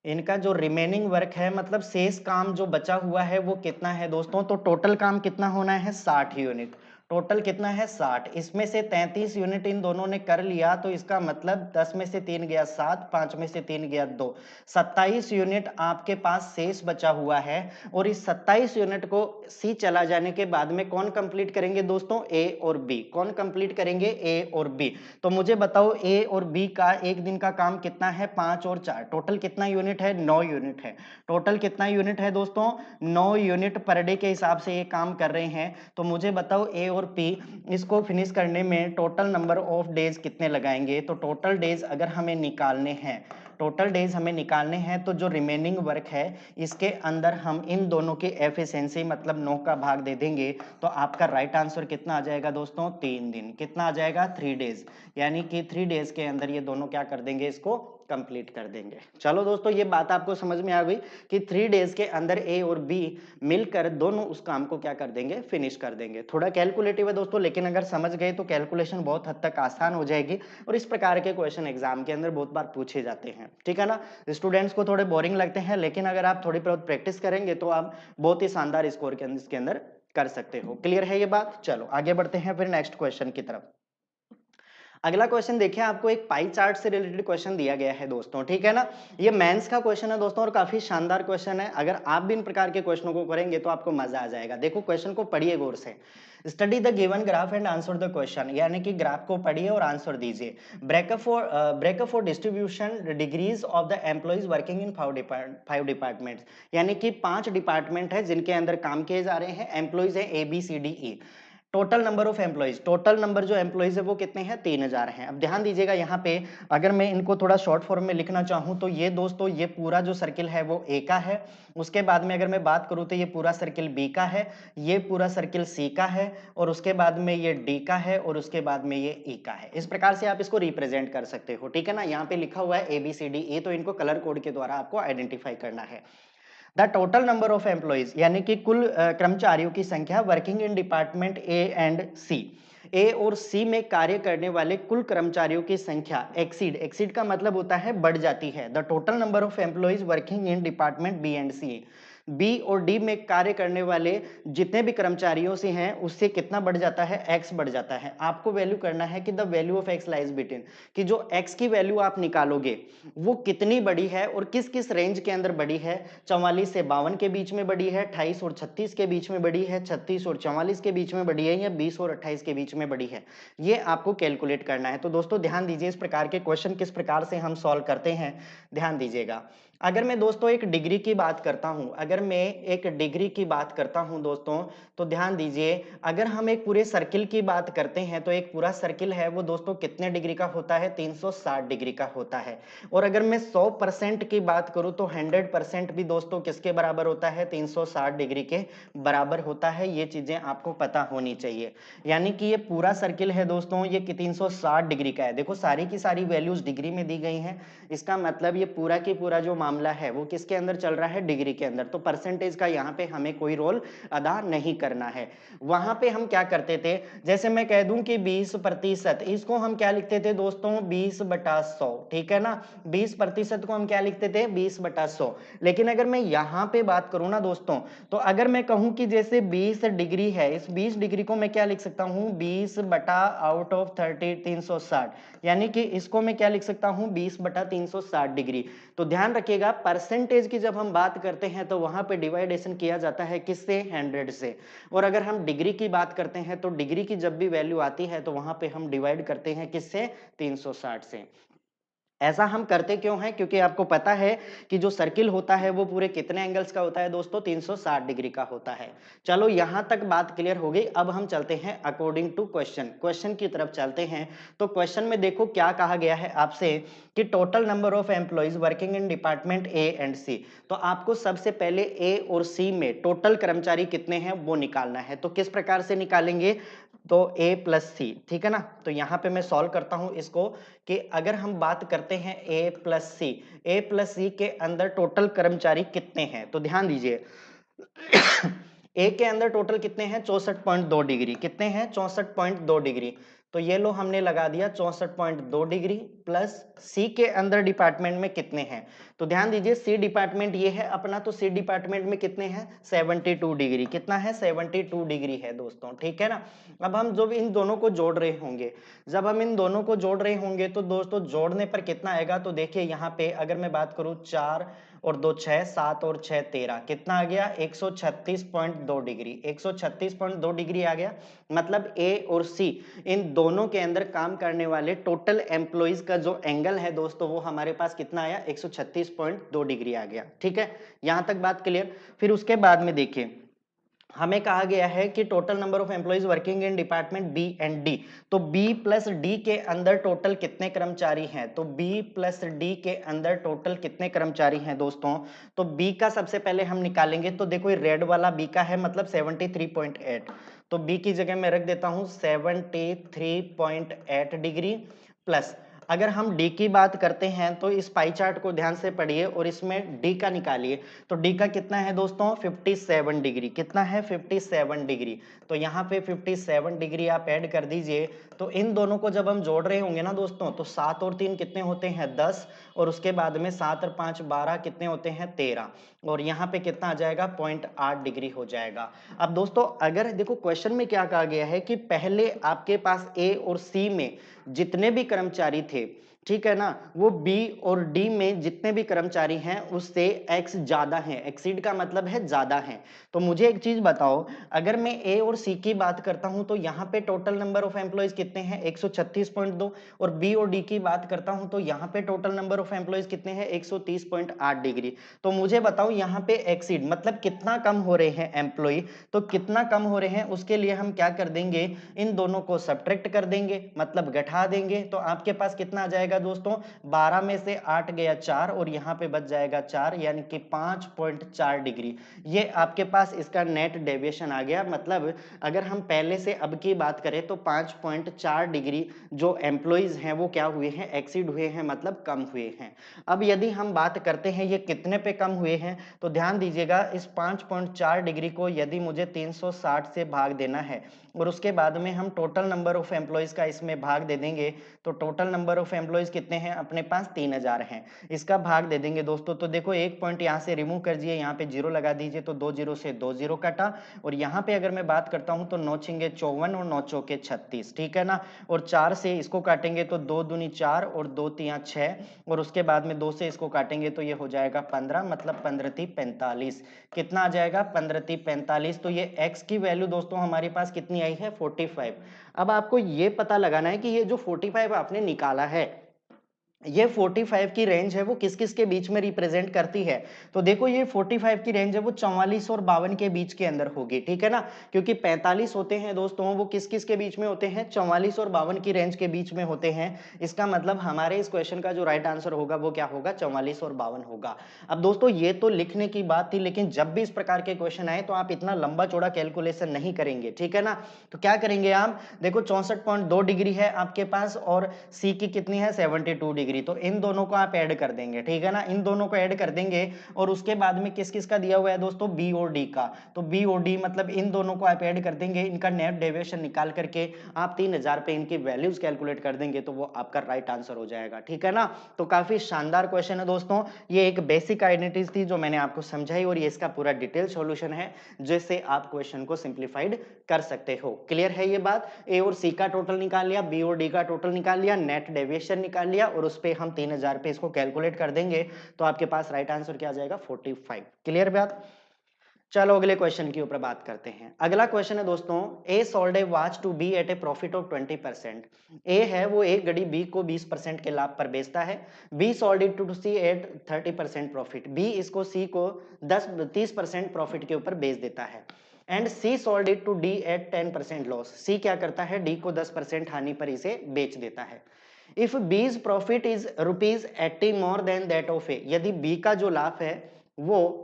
इनका जो रिमेनिंग वर्क है मतलब शेष काम जो बचा हुआ है वो कितना है दोस्तों। तो टोटल काम कितना होना है 60 यूनिट, टोटल कितना है 60, इसमें से 33 यूनिट इन दोनों ने कर लिया, तो इसका मतलब 10 में से 3 गया 7, 5 में से 3 गया 2, 27 यूनिट आपके पास शेष बचा हुआ है। और इस 27 यूनिट को सी चला जाने के बाद में कौन कंप्लीट करेंगे दोस्तों ए और बी, कौन कंप्लीट करेंगे ए और बी। तो मुझे बताओ ए और बी का एक दिन का काम कितना है 5 और 4, टोटल कितना यूनिट है 9 यूनिट है। टोटल कितना यूनिट है दोस्तों 9 यूनिट पर डे के हिसाब से ये काम कर रहे हैं। तो मुझे बताओ ए और पी इसको फिनिश करने में टोटल नंबर ऑफ डेज कितने लगाएंगे। तो टोटल डेज अगर हमें निकालने हैं, टोटल डेज हमें निकालने हैं, तो जो रिमेनिंग वर्क है इसके अंदर हम इन दोनों की एफिशिएंसी मतलब 9 का भाग दे देंगे, तो आपका राइट आंसर कितना आ जाएगा दोस्तों 3 दिन, कितना आ जाएगा 3 डेज, यानी कि 3 डेज के अंदर ये दोनों क्या कर देंगे इसको कंप्लीट कर देंगे। चलो दोस्तों, ये बात आपको समझ में आ गई कि 3 डेज के अंदर ए और बी मिलकर दोनों उस काम को क्या कर देंगे, फिनिश कर देंगे। थोड़ा कैलकुलेटिव है दोस्तों, लेकिन अगर समझ गए तो कैलकुलेशन बहुत हद तक आसान हो जाएगी और इस प्रकार के क्वेश्चन एग्जाम के अंदर बहुत बार पूछे जाते हैं, ठीक है ना। स्टूडेंट्स को थोड़े बोरिंग लगते हैं, लेकिन अगर आप थोड़ी बहुत प्रैक्टिस करेंगे तो आप बहुत ही शानदार स्कोर इसके अंदर कर सकते हो। क्लियर है ये बात? चलो आगे बढ़ते हैं फिर नेक्स्ट क्वेश्चन की तरफ। अगला क्वेश्चन देखिए, आपको एक पाई चार्ट से रिलेटेड क्वेश्चन दिया गया है दोस्तों, ठीक है ना। ये मेंस का क्वेश्चन है दोस्तों और काफी शानदार क्वेश्चन है। अगर आप भी इन प्रकार के क्वेश्चनों को करेंगे तो आपको मजा आ जाएगा। देखो क्वेश्चन को पढ़िए गौर से। Study the given graph and answer the question, यानी कि ग्राफ को पढ़िए और आंसर दीजिए। Breakup for distribution degrees of the employees working in 5 departments, यानी कि 5 डिपार्टमेंट है जिनके अंदर काम किए जा रहे हैं। एम्प्लॉइज है ABCDE। Total number of employees, total number जो एम्प्लॉइज है वो कितने हैं, 3000 हैं। अब ध्यान दीजिएगा यहाँ पे, अगर मैं इनको थोड़ा शॉर्ट फॉर्म में लिखना चाहूं तो ये दोस्तों, ये पूरा जो सर्किल है वो ए का है। उसके बाद में अगर मैं बात करूं तो ये पूरा सर्किल बी का है, ये पूरा सर्किल सी का है, और उसके बाद में ये डी का है, और उसके बाद में ये ई का है। इस प्रकार से आप इसको रिप्रेजेंट कर सकते हो, ठीक है ना। यहाँ पे लिखा हुआ है ABCDE, तो इनको कलर कोड के द्वारा आपको आइडेंटिफाई करना है। The total number of employees, यानी कि कुल कर्मचारियों की संख्या working in department A and C, A और सी में कार्य करने वाले कुल कर्मचारियों की संख्या एक्सीड का मतलब होता है बढ़ जाती है। The total number of employees working in department B and C, B और डी में कार्य करने वाले जितने भी कर्मचारियों से हैं उससे कितना बढ़ जाता है, एक्स बढ़ जाता है। आपको वैल्यू करना है कि the value of x lies between, कि जो एक्स की वैल्यू आप निकालोगे वो कितनी बड़ी है और किस किस रेंज के अंदर बड़ी है। 44 से 52 के बीच में बड़ी है, 28 और 36 के बीच में बड़ी है, 36 और 44 के बीच में बड़ी है, या 20 और 28 के बीच में बड़ी है। ये आपको कैलकुलेट करना है। तो दोस्तों ध्यान दीजिए, इस प्रकार के क्वेश्चन किस प्रकार से हम सॉल्व करते हैं, ध्यान दीजिएगा। अगर मैं दोस्तों एक डिग्री की बात करता हूं, अगर मैं एक डिग्री की बात करता हूं दोस्तों, तो ध्यान दीजिए, अगर हम एक पूरे सर्किल की बात करते हैं तो एक पूरा सर्किल है वो दोस्तों कितने डिग्री का होता है, 360 डिग्री का होता है। और अगर मैं 100% की बात करूं तो 100% भी दोस्तों किसके बराबर होता है, 360 डिग्री के बराबर होता है। ये चीजें आपको पता होनी चाहिए। यानी कि ये पूरा सर्किल है दोस्तों, ये 360 डिग्री का है। देखो सारी की सारी वैल्यूज डिग्री में दी गई हैं, इसका मतलब ये पूरा की पूरा जो मामला है वो किसके अंदर चल रहा है, डिग्री के अंदर। तो परसेंटेज का यहाँ पे हमें कोई रोल अदा नहीं करना है। वहां पे हम क्या करते थे, जैसे मैं कह दूं कि 20%, इसको हम क्या लिखते थे दोस्तों, 20/100, ठीक है ना। 20% को हम क्या लिखते थे, 20/100। लेकिन अगर मैं यहाँ पे बात करूं ना दोस्तों, तो अगर मैं कहूं कि जैसे 20 डिग्री है, इस 20 डिग्री को मैं क्या लिख सकता हूं, 20/out of 30, 360, यानी कि इसको मैं क्या लिख सकता हूं, 20/360 डिग्री। तो ध्यान रखिएगा, परसेंटेज की जब हम बात करते हैं तो वहां पे डिवाइडेशन किया जाता है किससे, 100 से। और अगर हम डिग्री की बात करते हैं तो डिग्री की जब भी वैल्यू आती है तो वहां पे हम डिवाइड करते हैं किससे, 360 से। ऐसा हम करते क्यों हैं, क्योंकि आपको पता है कि जो सर्किल होता है वो पूरे कितने एंगल्स का होता है दोस्तों, 360 डिग्री का होता है। चलो यहां तक बात क्लियर हो गई। अब हम चलते हैं अकॉर्डिंग टू क्वेश्चन, क्वेश्चन की तरफ चलते हैं। तो क्वेश्चन में देखो क्या कहा गया है आपसे कि total number of employees working in department A and C. तो आपको सबसे पहले ए और सी में टोटल कर्मचारी कितने हैं वो निकालना है। तो किस प्रकार से निकालेंगे, तो A प्लस सी, ठीक है ना। तो यहां पे मैं सॉल्व करता हूं इसको, कि अगर हम बात करते हैं A प्लस सी के अंदर टोटल कर्मचारी कितने हैं, तो ध्यान दीजिए ए के अंदर टोटल कितने हैं, 64.2 डिग्री, कितने हैं, 64.2 डिग्री। तो ये लो हमने लगा दिया 64.2 डिग्री, प्लस सी के अंदर डिपार्टमेंट में कितने हैं। तो ध्यान दीजिए, सी डिपार्टमेंट ये है अपना, तो सी डिपार्टमेंट में कितने हैं, 72 डिग्री, कितना है, 72 डिग्री है दोस्तों, ठीक है ना। अब हम जब इन दोनों को जोड़ रहे होंगे, जब हम इन दोनों को जोड़ रहे होंगे तो दोस्तों जोड़ने पर कितना आएगा, तो देखिए यहाँ पे अगर मैं बात करूं 4 और 2 6, 7 और 6 13, कितना आ गया, 136.2 डिग्री, 136.2 डिग्री आ गया। मतलब ए और सी इन दोनों के अंदर काम करने वाले टोटल एम्प्लॉइज का जो एंगल है दोस्तों वो हमारे पास कितना आया, 136.2 डिग्री आ गया, ठीक है। यहां तक बात क्लियर। फिर उसके बाद में देखिए, हमें कहा गया है कि total number of employees working in department B and D. तो बी प्लस डी के अंदर टोटल कितने कर्मचारी हैं, तो बी प्लस डी के अंदर टोटल कितने कर्मचारी हैं दोस्तों। तो बी का सबसे पहले हम निकालेंगे, तो देखो ये रेड वाला बी का है, मतलब 73.8। तो बी की जगह मैं रख देता हूं 73.8 डिग्री, प्लस अगर हम डी की बात करते हैं तो इस पाई चार्ट को ध्यान से पढ़िए और इसमें डी का निकालिए। तो डी का कितना है दोस्तों 57 डिग्री। कितना है 57 डिग्री। तो यहाँ पे 57 डिग्री आप ऐड कर दीजिए। तो इन दोनों को जब हम जोड़ रहे होंगे ना दोस्तों, तो 7 और 3 कितने होते हैं 10, और उसके बाद में 7 और 5 12 कितने होते हैं 13, और यहाँ पे कितना आ जाएगा 0.8 डिग्री हो जाएगा। अब दोस्तों अगर देखो क्वेश्चन में क्या कहा गया है कि पहले आपके पास ए और सी में जितने भी कर्मचारी थे, ठीक है ना, वो बी और डी में जितने भी कर्मचारी हैं उससे एक्स ज्यादा हैं। एक्सीड का मतलब है ज्यादा हैं। तो मुझे एक चीज बताओ, अगर मैं ए और सी की बात करता हूं तो यहाँ पे टोटल नंबर ऑफ एम्प्लॉयज कितने हैं 136.2, और बी और डी की बात करता हूं तो यहाँ पे टोटल नंबर ऑफ एम्प्लॉयज कितने हैं 130.8 डिग्री। तो मुझे बताओ यहाँ पे एक्सीड मतलब कितना कम हो रहे हैं एम्प्लॉय। तो कितना कम हो रहे हैं उसके लिए हम क्या कर देंगे, इन दोनों को सब्ट्रैक्ट कर देंगे, मतलब घटा देंगे। तो आपके पास कितना आ जाएगा दोस्तों, 12 में से 8 गया 4, और यहाँ पे बच जाएगा 4, यानी कि 5.4 डिग्री। ये आपके पास इसका नेट डेविएशन आ गया। मतलब अगर हम पहले से अब की बात करें तो 5.4 डिग्री जो एम्प्लॉइज हैं वो क्या हुए हैं, एक्सीड हुए हैं, मतलब कम हुए हैं। अब यदि हम बात करते हैं ये कितने पे कम हुए हैं, तो ध्यान दीजिएगा इस 5.4 डिग्री को यदि मुझे 360 से भाग देना है और उसके बाद में हम टोटल नंबर ऑफ एम्प्लॉइज का इसमें भाग दे देंगे, तो टोटल नंबर ऑफ एम्प्लॉइज कितने हैं अपने पास 3000 हैं। इसका भाग दे देंगे दोस्तों, तो देखो एक पॉइंट यहाँ से रिमूव कर दिए, यहाँ पे जीरो लगा दीजिए, तो 2 जीरो से 2 जीरो कटा। और यहाँ पे अगर मैं बात करता हूँ तो 9 छिंगे 54 और 9 चौके 36, ठीक है ना। और 4 से इसको काटेंगे तो 2 दूनी 4 और 2 तिया 6, और उसके बाद में 2 से इसको काटेंगे तो ये हो जाएगा 15, मतलब 15 × 45। कितना आ जाएगा 15 × 45। तो ये x की वैल्यू दोस्तों हमारे पास कितनी आई है 45। अब आपको ये पता लगाना है कि ये जो 45 आपने निकाला है, ये 45 की रेंज है वो किस किस के बीच में रिप्रेजेंट करती है। तो देखो ये 45 की रेंज है वो 44 और 52 के बीच के अंदर होगी, ठीक है ना। क्योंकि 45 होते हैं दोस्तों वो किस किस के बीच में होते हैं, 44 और 52 की रेंज के बीच में होते हैं। इसका मतलब हमारे इस क्वेश्चन का जो राइट आंसर होगा वो क्या होगा, 44 और 52 होगा। अब दोस्तों ये तो लिखने की बात थी, लेकिन जब भी इस प्रकार के क्वेश्चन आए तो आप इतना लंबा चौड़ा कैलकुलेशन नहीं करेंगे, ठीक है ना। तो क्या करेंगे आप, देखो 64.2 डिग्री है आपके पास और सी की कितनी है 72 डिग्री। तो इन दोनों को आप ऐड कर देंगे, ठीक है ना, इन दोनों को ऐड कर देंगे। और उसके बाद में किस किस का दिया हुआ है दोस्तों, बी और डी का। तो बी और डी मतलब इन दोनों को आप ऐड कर देंगे, इनका नेट डेविएशन निकाल करके आप 3000 पे इनकी वैल्यूज कैलकुलेट कर देंगे, तो वो आपका राइट आंसर हो जाएगा, ठीक है ना। तो काफी शानदार क्वेश्चन है दोस्तों। ये एक बेसिक आइडेंटिटीज थी जो मैंने आपको समझाई, और ये इसका पूरा डिटेल सॉल्यूशन है जिससे आप क्वेश्चन को सिंप्लीफाइड कर सकते हो। क्लियर है ये बात। ए और सी का टोटल निकाल लिया, बी और डी का टोटल निकाल लिया, नेट डेविएशन निकाल लिया, और उस पे हम 3000 पे इसको कैलकुलेट कर देंगे, तो आपके पास राइट आंसर क्या आ जाएगा 45। क्लियर बात। चलो अगले क्वेश्चन के ऊपर बात करते हैं। अगला क्वेश्चन है दोस्तों, A sold a watch to B at a profit of 20%। A है वो एक घड़ी बी को 20% के लाभ पर बेचता है। B sold it to C at 30% profit. B इसको सी को 30% प्रॉफिट के ऊपर बेच देता है। And C sold it to D at 10% loss. C क्या करता है, डी को 10% हानि पर इसे बेच देता है। If B's profit is ₹80 more than that of A. यदि बी का जो लाभ है वो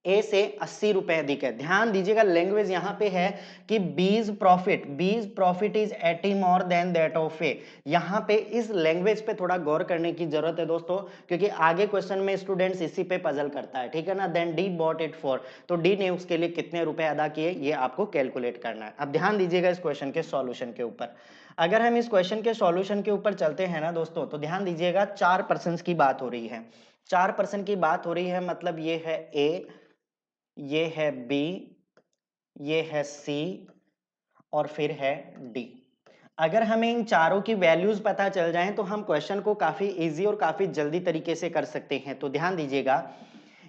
ए से 80 रुपए अधिक है। ध्यान दीजिएगा लैंग्वेज यहां पे है कि B's profit is 80 more than that of A. यहां पे इस लैंग्वेज पे थोड़ा गौर करने की जरूरत है दोस्तों, क्योंकि आगे क्वेश्चन में स्टूडेंट्स इसी पे पजल करता है, ठीक है ना। Then D bought it for, तो डी ने उसके लिए कितने रुपए अदा किए ये आपको कैलकुलेट करना है। अब ध्यान दीजिएगा इस क्वेश्चन के सॉल्यूशन के ऊपर। अगर हम इस क्वेश्चन के सॉल्यूशन के ऊपर चलते हैं ना दोस्तों, तो ध्यान दीजिएगा 4 पर्सन की बात हो रही है। 4 पर्सन की बात हो रही है, मतलब ये है ए, ये है बी, ये है सी, और फिर है डी। अगर हमें इन चारों की वैल्यूज पता चल जाएं तो हम क्वेश्चन को काफी इजी और काफी जल्दी तरीके से कर सकते हैं। तो ध्यान दीजिएगा,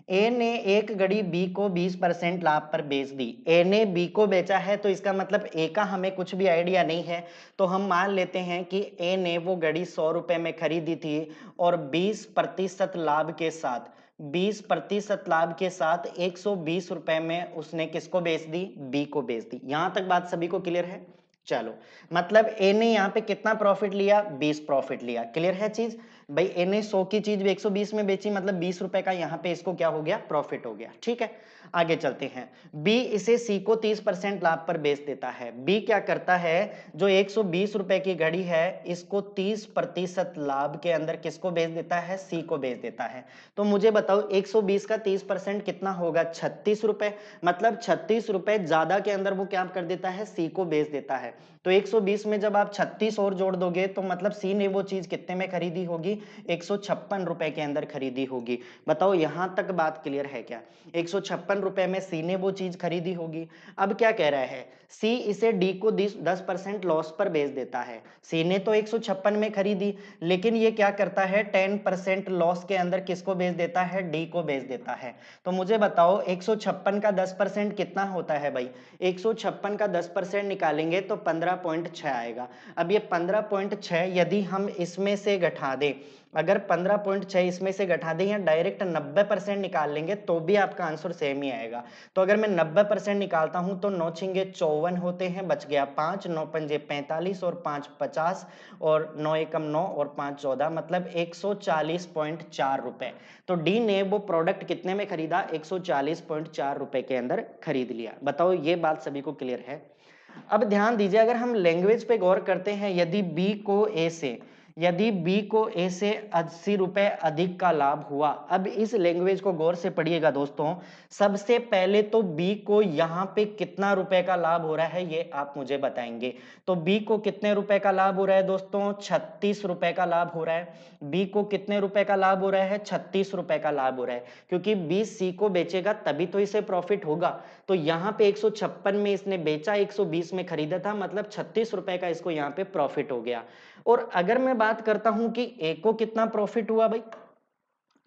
ए ने एक घड़ी बी को 20% लाभ पर बेच दी। ए ने बी को बेचा है, तो इसका मतलब ए का हमें कुछ भी आइडिया नहीं है, तो हम मान लेते हैं कि ए ने वो घड़ी 100 रुपए में खरीदी थी और 20% लाभ के साथ 20% लाभ के साथ 120 रुपए में उसने किसको बेच दी, बी को बेच दी। यहां तक बात सभी को क्लियर है। चलो, मतलब ए ने यहाँ पे कितना प्रॉफिट लिया, 20 प्रॉफिट लिया। क्लियर है चीज। भाई इन्हें 100 की चीज 120 में बेची, मतलब 20 रुपए का यहाँ पे इसको क्या हो गया, प्रॉफिट हो गया। ठीक है, आगे चलते हैं। बी इसे सी को 30% लाभ पर बेच देता है। बी क्या करता है, जो 120 रुपए की घड़ी है इसको 30% लाभ के अंदर किसको बेच देता है, सी को बेच देता है। तो मुझे बताओ 120 का 30% कितना होगा, 36 रुपए। मतलब 36 रुपए ज्यादा के अंदर वो क्या कर देता है, सी को बेच देता है। तो 120 में जब आप 36 और जोड़ दोगे तो मतलब सी ने वो चीज कितने में खरीदी होगी, 156 रुपए के अंदर खरीदी होगी। बताओ यहां तक बात क्लियर है क्या, 156 रुपए में सी ने वो चीज खरीदी होगी। अब क्या कह रहा है, सी इसे डी को 10% लॉस पर बेच देता है। सी ने तो 156 में खरीदी, लेकिन ये क्या करता है, 10% लॉस के अंदर किसको बेच देता है, डी को बेच देता है। तो मुझे बताओ 156 का 10% कितना होता है भाई, 156 का 10% निकालेंगे तो 15.6 आएगा। अब ये 15.6 यदि हम इसमें से घटा दें, अगर 15.6 इसमें से घटा दें या डायरेक्ट 90% निकाल लेंगे तो भी आपका आंसर सेम ही आएगा। तो अगर मैं 90% निकालता हूं तो 9 छिंगे 54 होते हैं, बच गया 5, 9 पंजे 45 और 5 50 और 9 एकम 9 और 5 14, मतलब 140.4 रुपए। तो डी ने वो प्रोडक्ट कितने में खरीदा, 140.4 रुपए के अंदर खरीद लिया। बताओ ये बात सभी को क्लियर है। अब ध्यान दीजिए, अगर हम लैंग्वेज पे गौर करते हैं, यदि बी को ए से 80 रुपए अधिक का लाभ हुआ। अब इस लैंग्वेज को गौर से पढ़िएगा दोस्तों। सबसे पहले तो बी को यहां पे कितना रुपए का लाभ हो रहा है ये आप मुझे बताएंगे। तो बी को कितने रुपए का लाभ हो रहा है दोस्तों, 36 रुपए का लाभ हो रहा है। बी को कितने रुपए का लाभ हो रहा है, 36 रुपए का लाभ हो रहा है, क्योंकि बी सी को बेचेगा तभी तो इसे प्रॉफिट होगा। तो यहाँ पे 156 में इसने बेचा, 120 में खरीदा था, मतलब 36 रुपए का इसको यहाँ पे प्रॉफिट हो गया। और अगर मैं बात करता हूं कि ए को कितना प्रॉफिट हुआ भाई,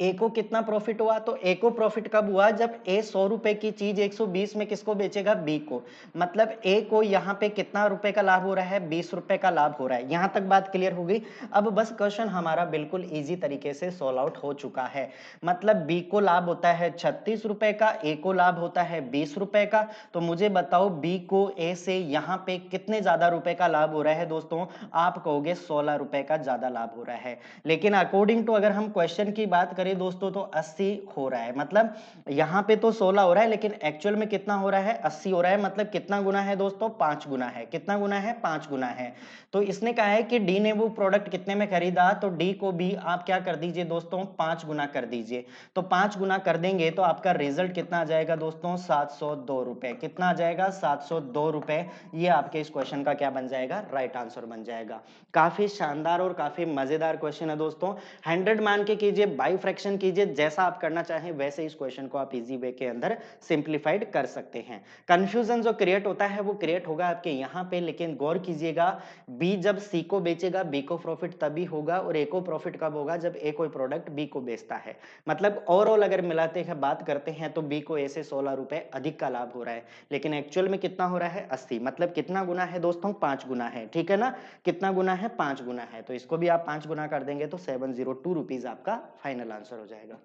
ए को कितना प्रॉफिट हुआ, तो ए को प्रॉफिट कब हुआ, जब ए 100 रुपए की चीज 120 में किसको बेचेगा, बी को। मतलब ए को यहाँ पे कितना रुपए का लाभ हो रहा है, 20 रुपए का लाभ हो रहा है। यहां तक बात क्लियर हो गई। अब बस क्वेश्चन हमारा बिल्कुल इजी तरीके से सॉल्व आउट हो चुका है। मतलब बी को लाभ होता है 36 रुपए का, ए को लाभ होता है 20 रुपए का। तो मुझे बताओ बी को ए से यहाँ पे कितने ज्यादा रुपए का लाभ हो रहा है दोस्तों, आप कहोगे 16 रुपए का ज्यादा लाभ हो रहा है। लेकिन अकॉर्डिंग टू अगर हम क्वेश्चन की बात करें दोस्तों तो 80 हो रहा है। मतलब यहां पे तो 16 हो रहा है, लेकिन एक्चुअल में कितना हो रहा है, 80 हो रहा है। मतलब कितना गुना है दोस्तों, 5 गुना है। कितना गुना है, 5 गुना है। तो इसने कहा है कि डी ने वो प्रोडक्ट कितने में खरीदा, तो डी को भी आप क्या कर दीजिए दोस्तों, 5 गुना कर दीजिए। तो 5 गुना कर देंगे तो आपका रिजल्ट कितना आ जाएगा दोस्तों, 702 रुपए। कितना आ जाएगा, 702 रुपए। ये आपके इस क्वेश्चन का क्या बन जाएगा, राइट आंसर बन जाएगा। काफी शानदार और काफी मजेदार क्वेश्चन है दोस्तों। 100 मान के कीजिए, बाई फ्रैक्शन कीजिए, जैसा आप करना चाहें वैसे इस क्वेश्चन को आप इजी वे के अंदर सिंप्लीफाइड कर सकते हैं। कंफ्यूजन जो क्रिएट होता है वो क्रिएट होगा आपके यहाँ पे, लेकिन गौर कीजिएगा, बी जब सी को बेचेगा बी को प्रॉफिट तभी होगा, और ए को प्रॉफिट कब होगा, जब ए कोई प्रोडक्ट बी को बेचता है। मतलब ओवरऑल अगर मिलाते हैं, बात करते हैं, तो बी को ए से 16 रुपए अधिक का लाभ हो रहा है, लेकिन एक्चुअल में कितना हो रहा है, 80। मतलब कितना गुना है दोस्तों, 5 गुना है। ठीक है ना, कितना गुना है, 5 गुना है। तो इसको भी आप 5 गुना कर देंगे तो 702 रुपीज आपका फाइनल आंसर हो जाएगा।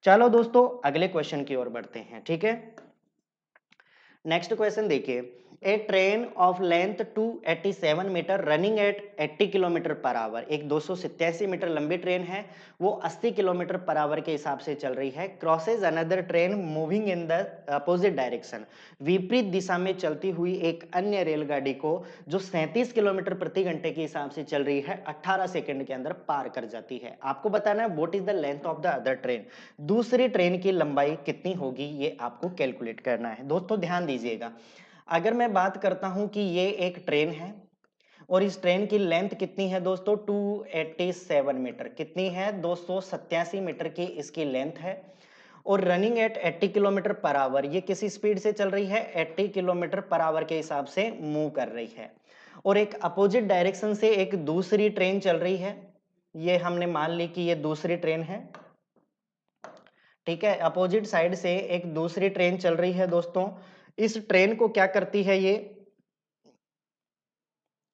चलो दोस्तों अगले क्वेश्चन की ओर बढ़ते हैं। ठीक है, नेक्स्ट क्वेश्चन देखिए। A train of length 287 metre running at 80 kilometre per hour, एक 287 मीटर लंबी ट्रेन है, वो 80 किलोमीटर पर आवर के हिसाब से चल रही है। Crosses another train moving in the opposite direction, विपरीत दिशा में चलती हुई एक अन्य रेलगाड़ी को जो 37 किलोमीटर प्रति घंटे के हिसाब से चल रही है, 18 सेकंड के अंदर पार कर जाती है। आपको बताना है what is the length of the other train, दूसरी ट्रेन की लंबाई कितनी होगी, ये आपको कैलकुलेट करना है। दोस्तों ध्यान दीजिएगा, अगर मैं बात करता हूं कि ये एक ट्रेन है और इस ट्रेन की लेंथ कितनी है दोस्तों, 287 मीटर। कितनी है, 287 मीटर की इसकी लेंथ है, और running at 80 kilometre per our, ये किसी स्पीड से चल रही है, 80 किलोमीटर पर आवर के हिसाब से मूव कर रही है। और एक अपोजिट डायरेक्शन से एक दूसरी ट्रेन चल रही है, ये हमने मान ली कि ये दूसरी ट्रेन है। ठीक है, अपोजिट साइड से एक दूसरी ट्रेन चल रही है दोस्तों। इस ट्रेन को क्या करती है,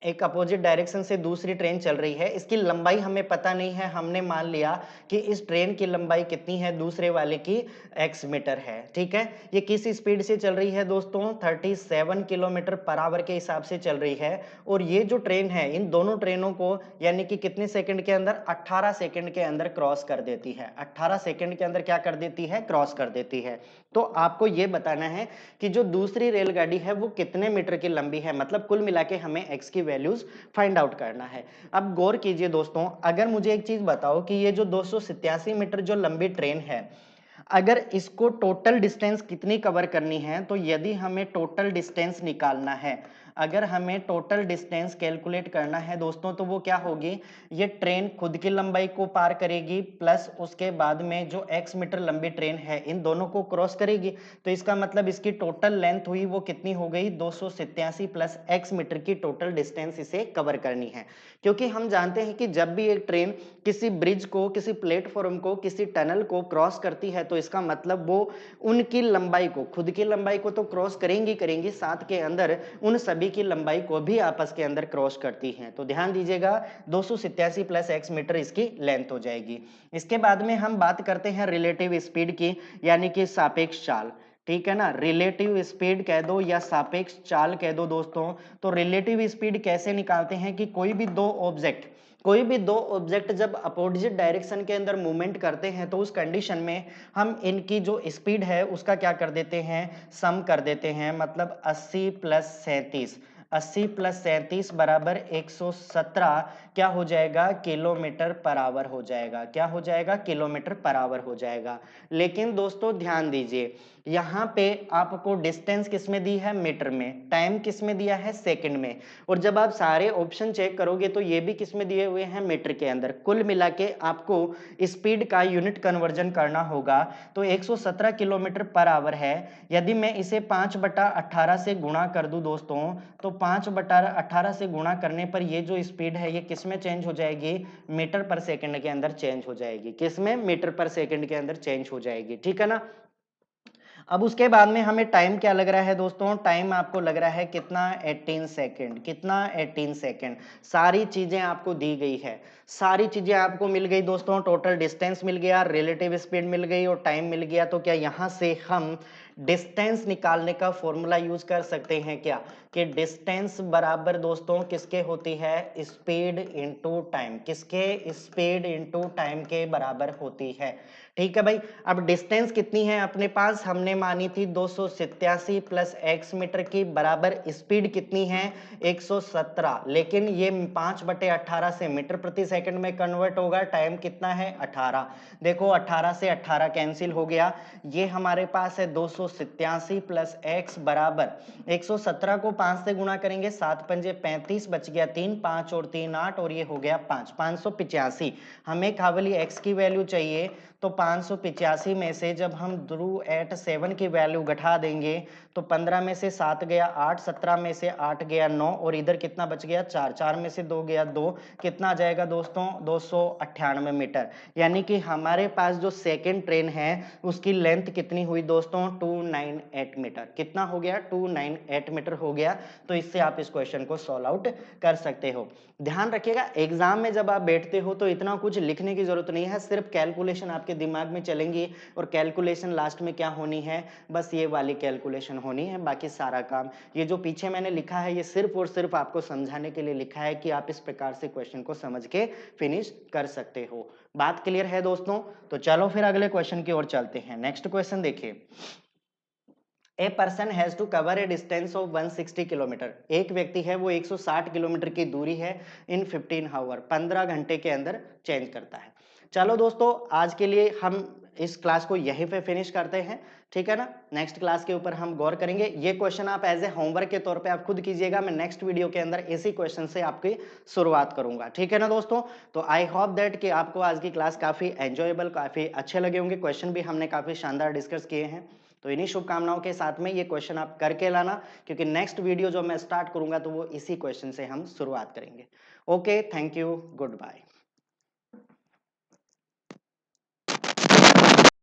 एक अपोजिट डायरेक्शन से दूसरी ट्रेन चल रही है, इसकी लंबाई हमें पता नहीं है, हमने मान लिया कि इस ट्रेन की लंबाई कितनी है, दूसरे वाले की x मीटर है, ठीक है। ये किस स्पीड से चल रही है दोस्तों, 37 किलोमीटर पर आवर के हिसाब से चल रही है। और ये जो ट्रेन है इन दोनों ट्रेनों को यानी कि कितने सेकंड के अंदर, 18 सेकंड के अंदर क्रॉस कर देती है, 18 सेकंड के अंदर क्या कर देती है, क्रॉस कर देती है। तो आपको ये बताना है कि जो दूसरी रेलगाड़ी है वो कितने मीटर की लंबी है, मतलब कुल मिला के हमें x की वैल्यूज फाइंड आउट करना है। अब गौर कीजिए दोस्तों, अगर मुझे एक चीज बताओ कि ये जो 287 मीटर जो लंबी ट्रेन है, अगर इसको टोटल डिस्टेंस कितनी कवर करनी है, तो यदि हमें टोटल डिस्टेंस निकालना है, अगर हमें टोटल डिस्टेंस कैलकुलेट करना है दोस्तों, तो वो क्या होगी, ये ट्रेन खुद की लंबाई को पार करेगी प्लस उसके बाद में जो x मीटर लंबी ट्रेन है इन दोनों को क्रॉस करेगी। तो इसका मतलब इसकी टोटल लेंथ हुई वो कितनी हो गई, 287 प्लस x मीटर की टोटल डिस्टेंस इसे कवर करनी है। क्योंकि हम जानते हैं कि जब भी एक ट्रेन किसी ब्रिज को, किसी प्लेटफॉर्म को, किसी टनल को क्रॉस करती है तो इसका मतलब वो उनकी लंबाई को, खुद की लंबाई को तो क्रॉस करेंगी करेंगी, साथ के अंदर उन सभी की लंबाई को भी आपस के अंदर क्रॉस करती हैं। तो ध्यान दीजिएगा 287 प्लस x मीटर इसकी लेंथ हो जाएगी। इसके बाद में हम बात करते हैं रिलेटिव स्पीड की, यानी कि सापेक्ष चाल, ठीक है ना। रिलेटिव स्पीड कह दो या सापेक्ष चाल कह दो दोस्तों। तो रिलेटिव स्पीड कैसे निकालते हैं कि कोई भी दो ऑब्जेक्ट जब अपोजिट डायरेक्शन के अंदर मूवमेंट करते हैं तो उस कंडीशन में हम इनकी जो स्पीड है उसका क्या कर देते हैं, सम कर देते हैं। मतलब 80 प्लस 37, 80 प्लस 37 बराबर 117 क्या हो जाएगा, किलोमीटर पर आवर हो जाएगा। क्या हो जाएगा, किलोमीटर पर आवर हो जाएगा। लेकिन दोस्तों ध्यान दीजिए, यहाँ पे आपको डिस्टेंस किसमें दी है, मीटर में, टाइम किसमें दिया है, सेकंड में। और जब आप सारे ऑप्शन चेक करोगे तो ये भी किसमें दिए हुए हैं, मीटर के अंदर। कुल मिला के आपको स्पीड का यूनिट कन्वर्जन करना होगा। तो 117 किलोमीटर पर आवर है, यदि मैं इसे 5/18 से गुणा कर दूं दोस्तों, तो 5/18 से गुणा करने पर ये जो स्पीड है ये किसमें चेंज हो जाएगी, मीटर पर सेकंड के अंदर चेंज हो जाएगी। किसमें, मीटर पर सेकंड के अंदर चेंज हो जाएगी, ठीक है ना। अब उसके बाद में हमें टाइम क्या लग रहा है दोस्तों, टाइम आपको लग रहा है कितना, 18 सेकेंड। कितना, 18 सेकेंड। सारी चीजें आपको दी गई है, सारी चीजें आपको मिल गई दोस्तों। टोटल डिस्टेंस मिल गया, रिलेटिव स्पीड मिल गई और टाइम मिल गया। तो क्या यहां से हम डिस्टेंस निकालने का फॉर्मूला यूज कर सकते हैं क्या, कि डिस्टेंस बराबर दोस्तों किसके होती है, स्पीड इनटू टाइम। किसके, स्पीड इनटू टाइम के बराबर होती है, ठीक है भाई। अब डिस्टेंस कितनी है अपने पास, हमने मानी थी 287 प्लस x मीटर की, बराबर स्पीड कितनी है, 117। लेकिन ये 5/18 से मीटर प्रति सेकंड में कन्वर्ट होगा, टाइम कितना है, 18। देखो 18 से 18 कैंसिल हो गया, ये हमारे पास है 287 प्लस x बराबर 117 को 5 से गुणा करेंगे, 7 पंजे 35, बच गया 3, 5 और 3 8, और ये हो गया 5, 585। हमें केवल x की वैल्यू चाहिए, तो 585 में से जब हम ड्रू एट 7 की वैल्यू घटा देंगे तो 15 में से 7 गया 8, 17 में से 8 गया 9, और इधर कितना बच गया, 4, 4 में से 2 गया 2, कितना आ जाएगा दोस्तों, 298 मीटर। यानी कि हमारे पास जो सेकेंड ट्रेन है उसकी लेंथ कितनी हुई दोस्तों, 298 मीटर। कितना हो गया, 298 मीटर हो गया। तो इससे आप इस क्वेश्चन को सॉल्व आउट कर सकते हो। ध्यान रखिएगा, एग्जाम में जब आप बैठते हो तो इतना कुछ लिखने की जरूरत नहीं है, सिर्फ कैलकुलेशन आपके दिमाग में चलेंगी, और कैलकुलेशन लास्ट में क्या होनी है, बस ये वाली कैलकुलेशन होनी है। बाकी सारा काम ये जो पीछे मैंने लिखा है ये सिर्फ और सिर्फ आपको समझाने के लिए लिखा है कि आप इस प्रकार से क्वेश्चन को समझ के फिनिश कर सकते हो। बात क्लियर है दोस्तों। तो चलो फिर अगले क्वेश्चन की ओर चलते हैं। नेक्स्ट क्वेश्चन देखिए, a person has to cover a distance of 160 kilometre. एक व्यक्ति है वो 160 किलोमीटर की दूरी है इन 15 आवर, 15 घंटे के अंदर चेंज करता है। चलो दोस्तों, आज के लिए हम इस क्लास को यहीं पे फिनिश करते हैं, ठीक है ना। नेक्स्ट क्लास के ऊपर हम गौर करेंगे। ये क्वेश्चन आप एज ए होमवर्क के तौर पे आप खुद कीजिएगा, मैं नेक्स्ट वीडियो के अंदर इसी क्वेश्चन से आपकी शुरुआत करूंगा, ठीक है ना दोस्तों। तो आई होप दैट कि आपको आज की क्लास काफी एंजॉयबल, काफी अच्छे लगे होंगे। क्वेश्चन भी हमने काफी शानदार डिस्कस किए हैं। तो इन्हीं शुभकामनाओं के साथ में ये क्वेश्चन आप करके लाना, क्योंकि नेक्स्ट वीडियो जो मैं स्टार्ट करूंगा तो वो इसी क्वेश्चन से हम शुरुआत करेंगे। Okay, thank you, good bye.